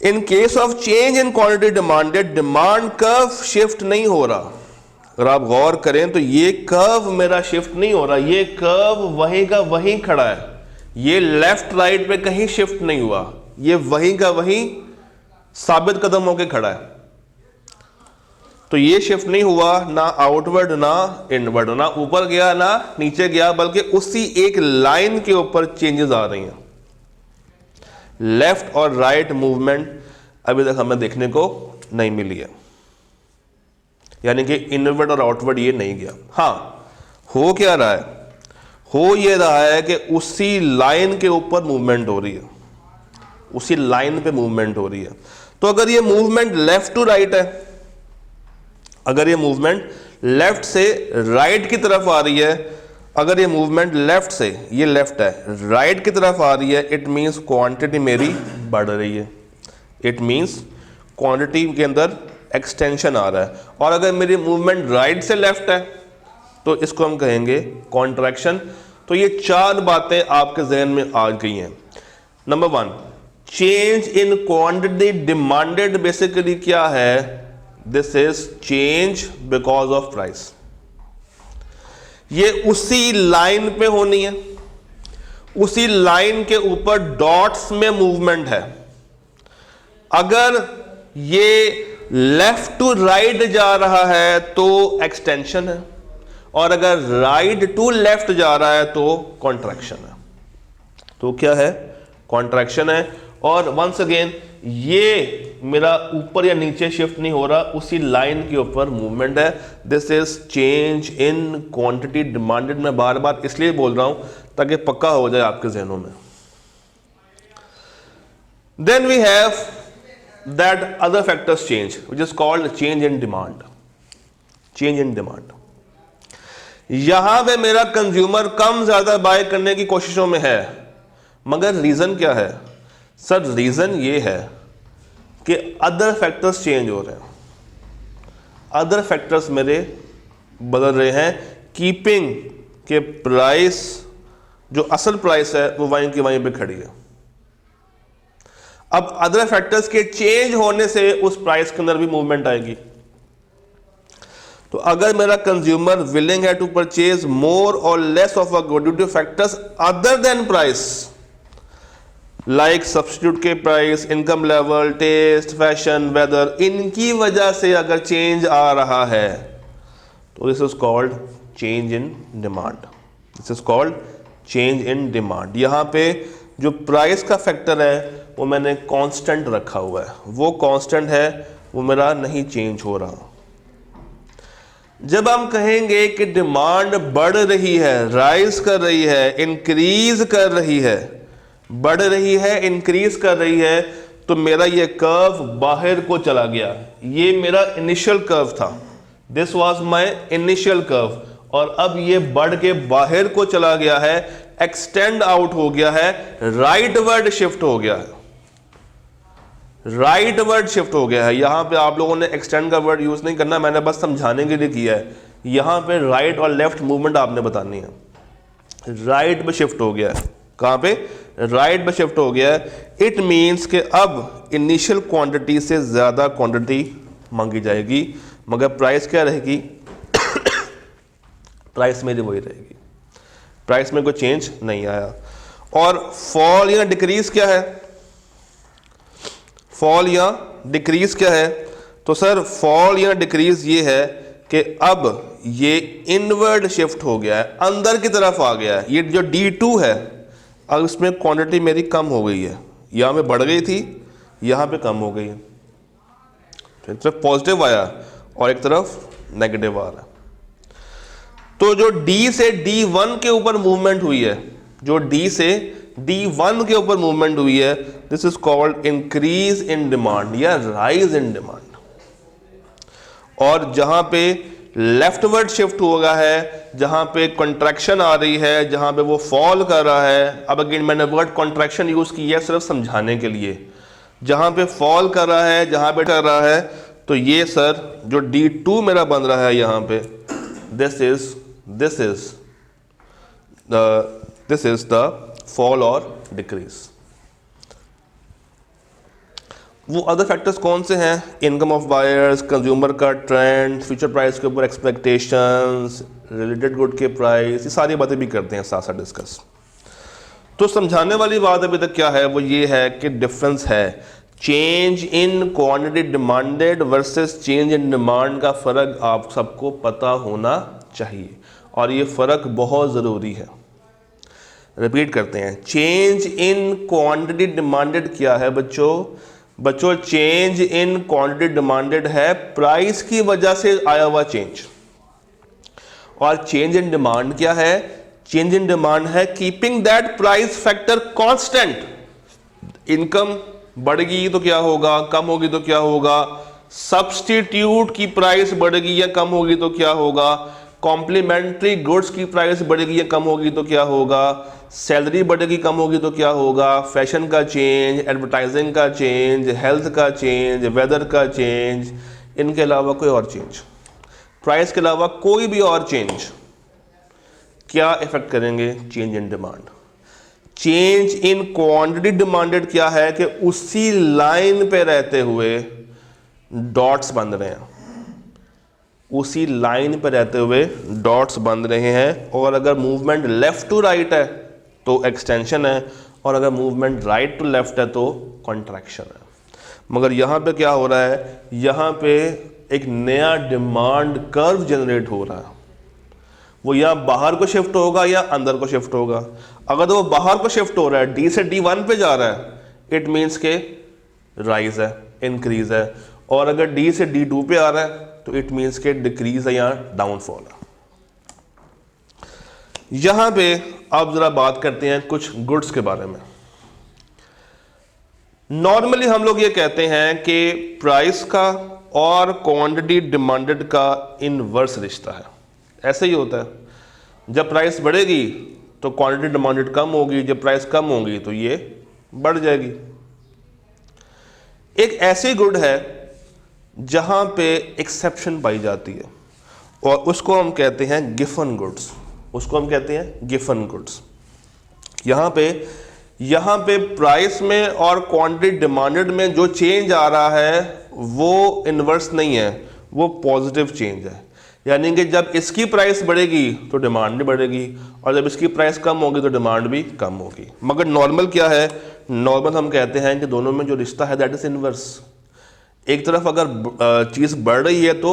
In case of change in quantity demanded, demand curve shift नहीं हो रहा। अगर आप गौर करें तो ये कर्व मेरा शिफ्ट नहीं हो रहा, ये कर्व वहीं का वहीं खड़ा है, ये लेफ्ट राइट पे कहीं शिफ्ट नहीं हुआ, ये वहीं का वहीं साबित कदम होके खड़ा है। तो ये शिफ्ट नहीं हुआ ना आउटवर्ड ना इनवर्ड, ना ऊपर गया ना नीचे गया, बल्कि उसी एक लाइन के ऊपर चेंजेस आ रही हैं। लेफ्ट और राइट मूवमेंट अभी तक हमें देखने को नहीं मिली है, यानी कि इनवर्ड और आउटवर्ड ये नहीं गया। हाँ, हो क्या रहा है, हो ये रहा है कि उसी लाइन के ऊपर मूवमेंट हो रही है, उसी लाइन पे मूवमेंट हो रही है। तो अगर ये मूवमेंट लेफ्ट टू राइट है, अगर ये मूवमेंट लेफ्ट से राइट की तरफ आ रही है, अगर ये मूवमेंट लेफ्ट से, ये लेफ्ट है, राइट की तरफ आ रही है, इट मींस क्वांटिटी मेरी बढ़ रही है, इट मींस क्वांटिटी के अंदर एक्सटेंशन आ रहा है। और अगर मेरी मूवमेंट राइट से लेफ्ट है तो इसको हम कहेंगे कॉन्ट्रैक्शन। तो ये चार बातें आपके जहन में आ गई हैं। Number 1, change in quantity demanded basically क्या है, this is change because of price. ये उसी लाइन पे होनी है, उसी लाइन के ऊपर डॉट्स में मूवमेंट है। अगर ये लेफ्ट टू राइट जा रहा है तो एक्सटेंशन है, और अगर राइट टू लेफ्ट जा रहा है तो कॉन्ट्रैक्शन है। तो क्या है, कॉन्ट्रैक्शन है। और वंस अगेन ये मेरा ऊपर या नीचे शिफ्ट नहीं हो रहा, उसी लाइन के ऊपर मूवमेंट है। This is change in quantity demanded. मैं बार बार इसलिए बोल रहा हूं ताकि पक्का हो जाए आपके जहनों में। Then we have that other factors change, which is called change in demand. Change in demand. यहां पे मेरा कंज्यूमर कम ज्यादा बाय करने की कोशिशों में है, मगर रीजन क्या है सर? रीजन ये है कि अदर फैक्टर्स चेंज हो रहे हैं, अदर फैक्टर्स मेरे बदल रहे हैं, कीपिंग के प्राइस, जो असल प्राइस है वो वहीं की वहीं पे खड़ी है। अब अदर फैक्टर्स के चेंज होने से उस प्राइस के अंदर भी मूवमेंट आएगी। तो अगर मेरा कंज्यूमर विलिंग है टू परचेज मोर और less of a good due to factors other than price, like substitute के price, income level, taste, fashion, weather, इनकी वजह से अगर चेंज आ रहा है तो this is called change in demand. This is called change in demand. यहां पे जो प्राइस का फैक्टर है वो मैंने कांस्टेंट रखा हुआ है, वो कांस्टेंट है, वो मेरा नहीं चेंज हो रहा। जब हम कहेंगे कि डिमांड बढ़ रही है, राइज कर रही है, इंक्रीज कर रही है, बढ़ रही है, इंक्रीज कर रही है, तो मेरा ये कर्व बाहर को चला गया। ये मेरा इनिशियल कर्व था, this was my initial curve, और अब ये बढ़ के बाहर को चला गया है, एक्सटेंड आउट हो गया है, राइट वर्ड शिफ्ट हो गया है, राइट वर्ड शिफ्ट हो गया है। यहां पे आप लोगों ने एक्सटेंड का वर्ड यूज नहीं करना, मैंने बस समझाने के लिए किया है। यहां पे राइट और लेफ्ट मूवमेंट आपने बतानी है। राइट पे शिफ्ट हो गया है, कहां पे? राइट पे शिफ्ट हो गया है। इट मींस कि अब इनिशियल क्वांटिटी से ज्यादा क्वांटिटी मांगी जाएगी, मगर प्राइस क्या रहेगी? प्राइस मेरी वही रहेगी, प्राइस में कोई चेंज नहीं आया। और फॉल या डिक्रीज क्या है? फॉल या डिक्रीज क्या है? तो सर फॉल या डिक्रीज ये है कि अब ये इनवर्ड शिफ्ट हो गया है, अंदर की तरफ आ गया है। ये जो D2 है, अब इसमें क्वांटिटी मेरी कम हो गई है, यहां पे बढ़ गई थी, यहां पे कम हो गई है। तो एक तरफ पॉजिटिव आया और एक तरफ नेगेटिव आ रहा है। तो जो D से D1 के ऊपर मूवमेंट हुई है, जो D से D1 के ऊपर मूवमेंट हुई है, this is called increase in demand या राइज इन डिमांड। और जहां पे लेफ्टवर्ड शिफ्ट होगा है, जहां पे कॉन्ट्रैक्शन आ रही है, जहां पे वो फॉल कर रहा है, अब अगेन मैंने वर्ड कॉन्ट्रैक्शन यूज किया है सिर्फ समझाने के लिए, जहां पे फॉल कर रहा है, जहां पे कर रहा है, तो ये सर जो D2 मेरा बन रहा है यहां पे, दिस इज द फॉल और डिक्रीज। वो अदर फैक्टर्स कौन से हैं? इनकम ऑफ बायर्स, कंज्यूमर का ट्रेंड, फ्यूचर प्राइस के ऊपर एक्सपेक्टेशंस, रिलेटेड गुड के प्राइस, ये सारी बातें भी करते हैं साथ साथ डिस्कस। तो समझाने वाली बात अभी तक क्या है, वो ये है कि डिफरेंस है, change in quantity demanded versus change in demand का फ़र्क आप सबको पता होना चाहिए और ये फ़र्क बहुत ज़रूरी है। रिपीट करते हैं, चेंज इन क्वांटिटी डिमांडेड क्या है बच्चों चेंज इन क्वांटिटी डिमांडेड है प्राइस की वजह से आया हुआ चेंज। और चेंज इन डिमांड क्या है? चेंज इन डिमांड है keeping that price factor constant. Income बढ़ेगी तो क्या होगा, कम होगी तो क्या होगा, सब्सटीट्यूट की प्राइस बढ़ेगी या कम होगी तो क्या होगा, कॉम्प्लीमेंट्री गुड्स की प्राइस बढ़ेगी या कम होगी तो क्या होगा, सैलरी बढ़ेगी कम होगी तो क्या होगा, फैशन का चेंज, एडवर्टाइजिंग का चेंज, हेल्थ का चेंज, वेदर का चेंज, इनके अलावा कोई और चेंज, प्राइस के अलावा कोई भी और चेंज क्या इफेक्ट करेंगे? Change in demand. Change in quantity demanded क्या है कि उसी लाइन पे रहते हुए डॉट्स बन रहे हैं, उसी लाइन पे रहते हुए डॉट्स बन रहे हैं। और अगर मूवमेंट लेफ्ट टू राइट है तो एक्सटेंशन है और अगर मूवमेंट राइट टू लेफ्ट है तो कॉन्ट्रैक्शन है। मगर यहाँ पे क्या हो रहा है, यहाँ पे एक नया डिमांड कर्व जनरेट हो रहा है। वो या बाहर को शिफ्ट होगा या अंदर को शिफ्ट होगा। अगर तो वो बाहर को शिफ्ट हो रहा है, डी से D1 पे जा रहा है, इट मीन्स के राइज है, इंक्रीज है। और अगर डी से D2 पे आ रहा है तो इट मीन्स के डिक्रीज है या डाउनफॉल है। यहां पे आप जरा बात करते हैं कुछ गुड्स के बारे में। नॉर्मली हम लोग ये कहते हैं कि प्राइस का और क्वांटिटी डिमांडेड का इनवर्स रिश्ता है। ऐसे ही होता है, जब प्राइस बढ़ेगी तो क्वांटिटी डिमांडेड कम होगी, जब प्राइस कम होगी तो ये बढ़ जाएगी। एक ऐसी गुड है जहां पे एक्सेप्शन पाई जाती है और उसको हम कहते हैं गिफन गुड्स, उसको हम कहते हैं गिफन गुड्स। यहाँ पे प्राइस में और क्वांटिटी डिमांडेड में जो चेंज आ रहा है वो इन्वर्स नहीं है, वो पॉजिटिव चेंज है। यानी कि जब इसकी प्राइस बढ़ेगी तो डिमांड भी बढ़ेगी और जब इसकी प्राइस कम होगी तो डिमांड भी कम होगी। मगर नॉर्मल क्या है, नॉर्मल हम कहते हैं कि दोनों में जो रिश्ता है दैट इज इनवर्स। एक तरफ अगर चीज़ बढ़ रही है तो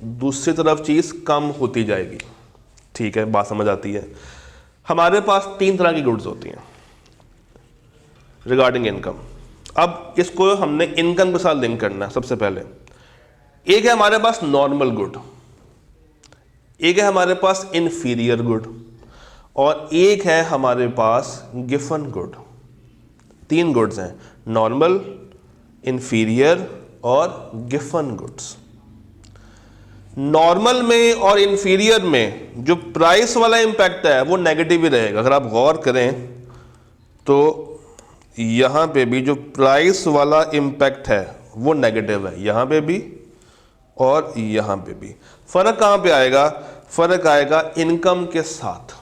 दूसरी तरफ चीज़ कम होती जाएगी। ठीक है, बात समझ आती है। हमारे पास 3 तरह की गुड्स होती हैं रिगार्डिंग इनकम। अब इसको हमने इनकम के साथ लिंक करना है। सबसे पहले एक है हमारे पास नॉर्मल गुड, एक है हमारे पास इन्फीरियर गुड और एक है हमारे पास गिफन गुड। 3 गुड्स हैं, नॉर्मल, इन्फीरियर और गिफन गुड्स। नॉर्मल में और इन्फीरियर में जो प्राइस वाला इंपैक्ट है वो नेगेटिव ही रहेगा। अगर आप गौर करें तो यहां पे भी जो प्राइस वाला इंपैक्ट है वो नेगेटिव है, यहां पे भी और यहां पे भी। फर्क कहां पे आएगा? फर्क आएगा इनकम के साथ।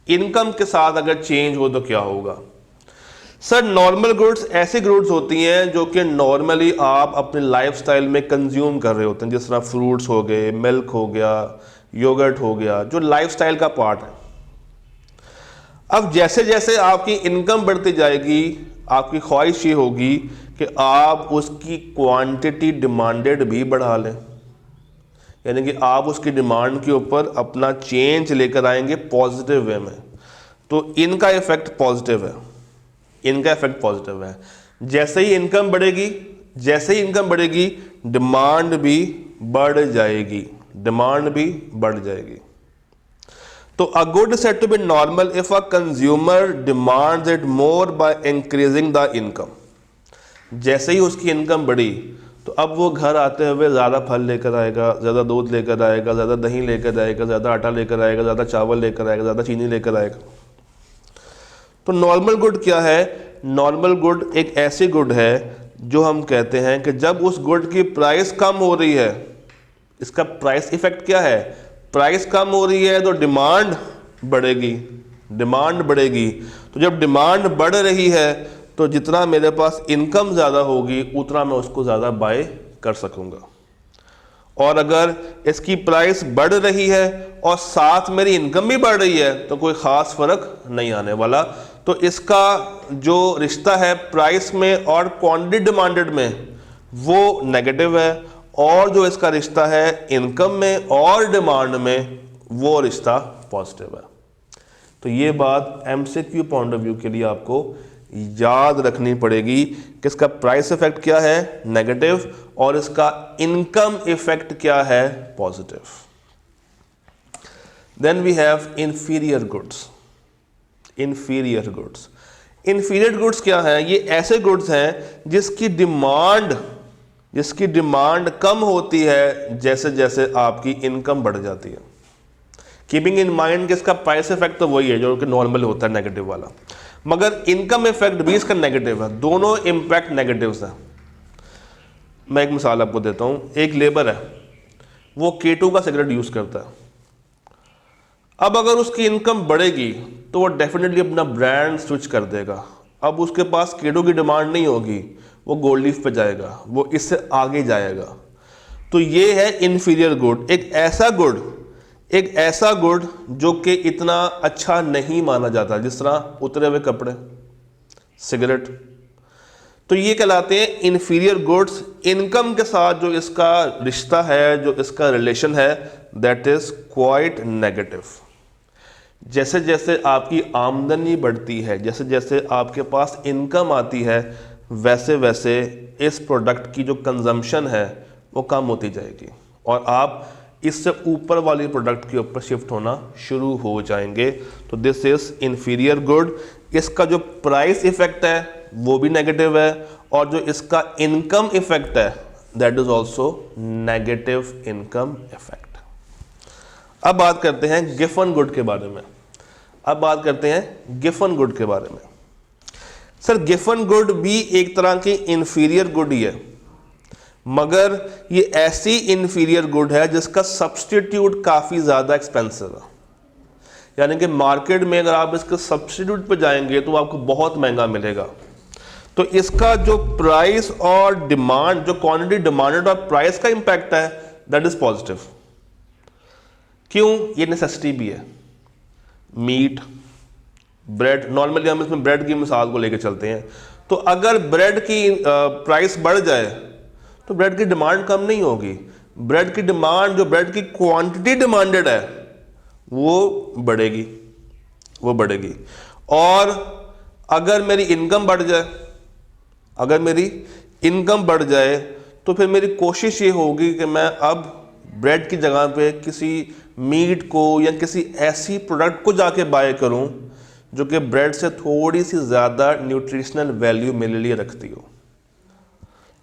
इनकम के साथ अगर चेंज हो तो क्या होगा? सर, नॉर्मल गुड्स ऐसी गुड्स होती हैं जो कि नॉर्मली आप अपने लाइफस्टाइल में कंज्यूम कर रहे होते हैं, जिस तरह फ्रूट्स हो गए, मिल्क हो गया, योगर्ट हो गया, जो लाइफस्टाइल का पार्ट है। अब जैसे जैसे आपकी इनकम बढ़ती जाएगी, आपकी ख्वाहिश ये होगी कि आप उसकी क्वांटिटी डिमांडेड भी बढ़ा लें, यानी कि आप उसकी डिमांड के ऊपर अपना चेंज लेकर आएंगे पॉजिटिव वे में। तो इनका इफेक्ट पॉजिटिव है, इनका इफेक्ट पॉजिटिव है। जैसे ही इनकम बढ़ेगी डिमांड भी बढ़ जाएगी, डिमांड भी बढ़ जाएगी। तो a good said to be normal if a consumer demands it more by increasing the income. जैसे ही उसकी इनकम बढ़ी तो अब वो घर आते हुए ज़्यादा फल लेकर आएगा, ज़्यादा दूध लेकर आएगा, ज़्यादा दही लेकर आएगा, ज़्यादा आटा लेकर आएगा, ज़्यादा चावल लेकर आएगा, ज़्यादा चीनी लेकर आएगा। तो नॉर्मल गुड क्या है? नॉर्मल गुड एक ऐसी गुड है जो हम कहते हैं कि जब उस गुड की प्राइस कम हो रही है, इसका प्राइस इफेक्ट क्या है? प्राइस कम हो रही है तो डिमांड बढ़ेगी, डिमांड बढ़ेगी। तो जब डिमांड बढ़ रही है तो जितना मेरे पास इनकम ज़्यादा होगी उतना मैं उसको ज़्यादा बाय कर सकूँगा। और अगर इसकी प्राइस बढ़ रही है और साथ मेरी इनकम भी बढ़ रही है तो कोई ख़ास फ़र्क नहीं आने वाला। तो इसका जो रिश्ता है प्राइस में और क्वांटिटी डिमांडेड में वो नेगेटिव है, और जो इसका रिश्ता है इनकम में और डिमांड में वो रिश्ता पॉजिटिव है। तो ये बात एमसीक्यू पॉइंट ऑफ व्यू के लिए आपको याद रखनी पड़ेगी कि इसका प्राइस इफेक्ट क्या है, नेगेटिव, और इसका इनकम इफेक्ट क्या है, positive. Then we have inferior goods. Inferior goods, inferior goods क्या है? ये ऐसे गुड्स हैं जिसकी डिमांड कम होती है जैसे जैसे आपकी इनकम बढ़ जाती है। कीपिंग इन माइंड कि इसका प्राइस इफेक्ट तो वही है जो कि नॉर्मल होता है, नेगेटिव वाला, मगर इनकम इफेक्ट भी इसका नेगेटिव है। दोनों इंपैक्ट नेगेटिव्स हैं। मैं एक मिसाल आपको देता हूं। एक लेबर है, वो K2 का सिगरेट यूज करता है। अब अगर उसकी इनकम बढ़ेगी तो वो डेफिनेटली अपना ब्रांड स्विच कर देगा। अब उसके पास K2 की डिमांड नहीं होगी, वो गोल्ड लीफ पे जाएगा, वो इससे आगे जाएगा। तो ये है इंफीरियर गुड। एक ऐसा गुड जो कि इतना अच्छा नहीं माना जाता, जिस तरह उतरे हुए कपड़े, सिगरेट। तो ये कहलाते हैं इंफीरियर गुड्स। इनकम के साथ जो इसका रिश्ता है, जो इसका रिलेशन है, दैट इज क्वाइट नेगेटिव। जैसे जैसे आपकी आमदनी बढ़ती है, जैसे जैसे आपके पास इनकम आती है, वैसे वैसे इस प्रोडक्ट की जो कंजम्पशन है वो कम होती जाएगी और आप इससे ऊपर वाली प्रोडक्ट के ऊपर शिफ्ट होना शुरू हो जाएंगे। तो दिस इज इंफीरियर गुड। इसका जो प्राइस इफेक्ट है वो भी नेगेटिव है, और जो इसका इनकम इफेक्ट है that is also negative income effect. अब बात करते हैं गिवन गुड के बारे में। सर गिवन गुड भी एक तरह की इंफीरियर गुड ही है, मगर ये ऐसी इंफीरियर गुड है जिसका सब्स्टिट्यूट काफ़ी ज़्यादा एक्सपेंसिव है। यानी कि मार्केट में अगर आप इसके सब्स्टिट्यूट पे जाएंगे तो आपको बहुत महंगा मिलेगा। तो इसका जो प्राइस और डिमांड, जो क्वांटिटी डिमांडेड और प्राइस का इंपैक्ट है, दैट इज पॉजिटिव। क्यों? ये नेसेसिटी भी है। मीट, ब्रेड, नॉर्मली हम इसमें ब्रेड की मिसाल को लेकर चलते हैं। तो अगर ब्रेड की प्राइस बढ़ जाए तो ब्रेड की डिमांड कम नहीं होगी। ब्रेड की डिमांड, जो ब्रेड की क्वांटिटी डिमांडेड है, वो बढ़ेगी। और अगर मेरी इनकम बढ़ जाए तो फिर मेरी कोशिश ये होगी कि मैं अब ब्रेड की जगह पे किसी मीट को या किसी ऐसी प्रोडक्ट को जाके बाय करूं जो कि ब्रेड से थोड़ी सी ज़्यादा न्यूट्रिशनल वैल्यू मेरे लिए रखती हो।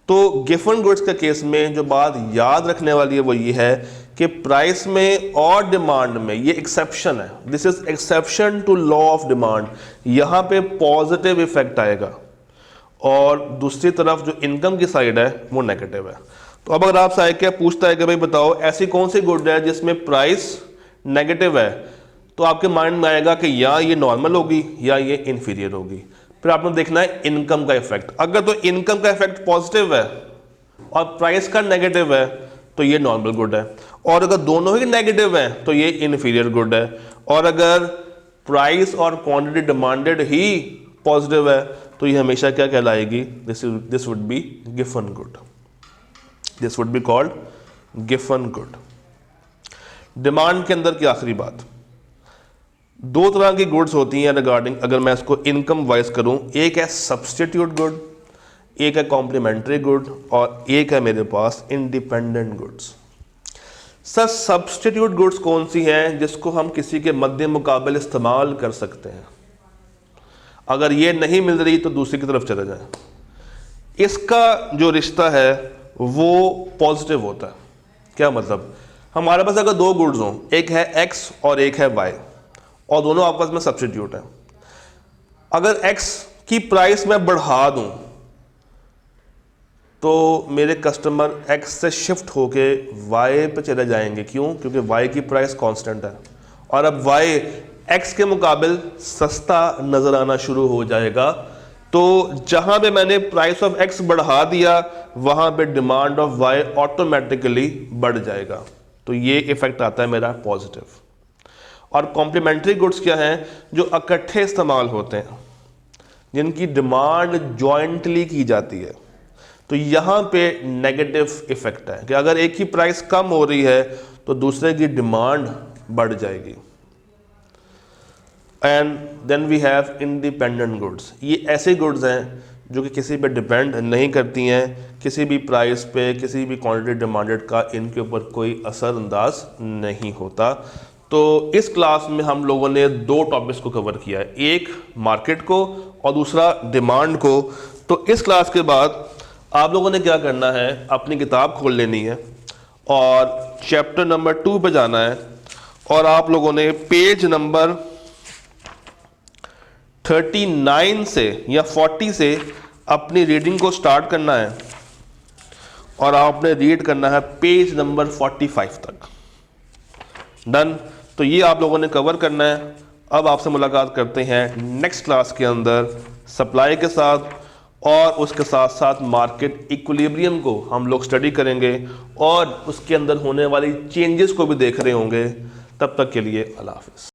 तो गिवन गुड्स के केस में जो बात याद रखने वाली है वो ये है कि प्राइस में और डिमांड में ये एक्सेप्शन है। This is exception to law of demand. यहाँ पे पॉजिटिव इफेक्ट आएगा और दूसरी तरफ जो इनकम की साइड है वो नेगेटिव है। तो अब अगर आपसे आए क्या पूछता है कि भाई बताओ ऐसी कौन सी गुड है जिसमें प्राइस नेगेटिव है, तो आपके माइंड में आएगा कि या ये नॉर्मल होगी या ये इंफीरियर होगी। फिर आपने देखना है इनकम का इफेक्ट। अगर तो इनकम का इफेक्ट पॉजिटिव है और प्राइस का नेगेटिव है तो ये नॉर्मल गुड है, और अगर दोनों ही नेगेटिव हैं तो ये इंफीरियर गुड है, और अगर प्राइस और क्वांटिटी डिमांडेड ही पॉजिटिव है तो ये हमेशा क्या कहलाएगी? This would be given good. This would be called given good. Demand के अंदर की आखिरी बात, दो तरह की गुड्स होती हैं रिगार्डिंग, अगर मैं इसको इनकम वाइज करूं, एक है सब्स्टिट्यूट गुड, एक है कॉम्प्लीमेंट्री गुड, और एक है मेरे पास independent goods. Sir substitute goods कौन सी हैं जिसको हम किसी के मद्दे मुकाबल इस्तेमाल कर सकते हैं? अगर ये नहीं मिल रही तो दूसरी की तरफ चले जाएं। इसका जो रिश्ता है वो पॉजिटिव होता है। क्या मतलब? हमारे पास अगर दो गुड्स हों, एक है एक्स और एक है वाई, और दोनों आपस में सब्स्टिट्यूट है। अगर एक्स की प्राइस मैं बढ़ा दूं तो मेरे कस्टमर एक्स से शिफ्ट होके वाई पे चले जाएंगे। क्यों? क्योंकि वाई की प्राइस कांस्टेंट है, और अब वाई एक्स के मुकाबले सस्ता नजर आना शुरू हो जाएगा। तो जहां पे मैंने प्राइस ऑफ एक्स बढ़ा दिया वहां पे डिमांड ऑफ वाई ऑटोमेटिकली बढ़ जाएगा। तो ये इफेक्ट आता है मेरा पॉजिटिव। और कॉम्प्लीमेंट्री गुड्स क्या हैं? जो इकट्ठे इस्तेमाल होते हैं। जिनकी डिमांड जॉइंटली की जाती है, तो यहाँ पे नेगेटिव इफेक्ट है कि अगर एक ही प्राइस कम हो रही है तो दूसरे की डिमांड बढ़ जाएगी। And then we have independent goods. ये ऐसे गुड्स हैं जो कि किसी पे डिपेंड नहीं करती हैं, किसी भी प्राइस पे, किसी भी क्वांटिटी डिमांडेड का इनके ऊपर कोई असरअंदाज नहीं होता। तो इस क्लास में हम लोगों ने दो टॉपिक्स को कवर किया है, एक मार्केट को और दूसरा डिमांड को। तो इस क्लास के बाद आप लोगों ने क्या करना है, अपनी किताब खोल लेनी है और चैप्टर नंबर 2 पे जाना है और आप लोगों ने पेज नंबर 39 से या 40 से अपनी रीडिंग को स्टार्ट करना है और आपने रीड करना है पेज नंबर 45 तक। डन। तो ये आप लोगों ने कवर करना है। अब आपसे मुलाकात करते हैं नेक्स्ट क्लास के अंदर सप्लाई के साथ, और उसके साथ साथ मार्केट इक्विलिब्रियम को हम लोग स्टडी करेंगे और उसके अंदर होने वाली चेंजेस को भी देख रहे होंगे। तब तक के लिए अल्लाह हाफिज़।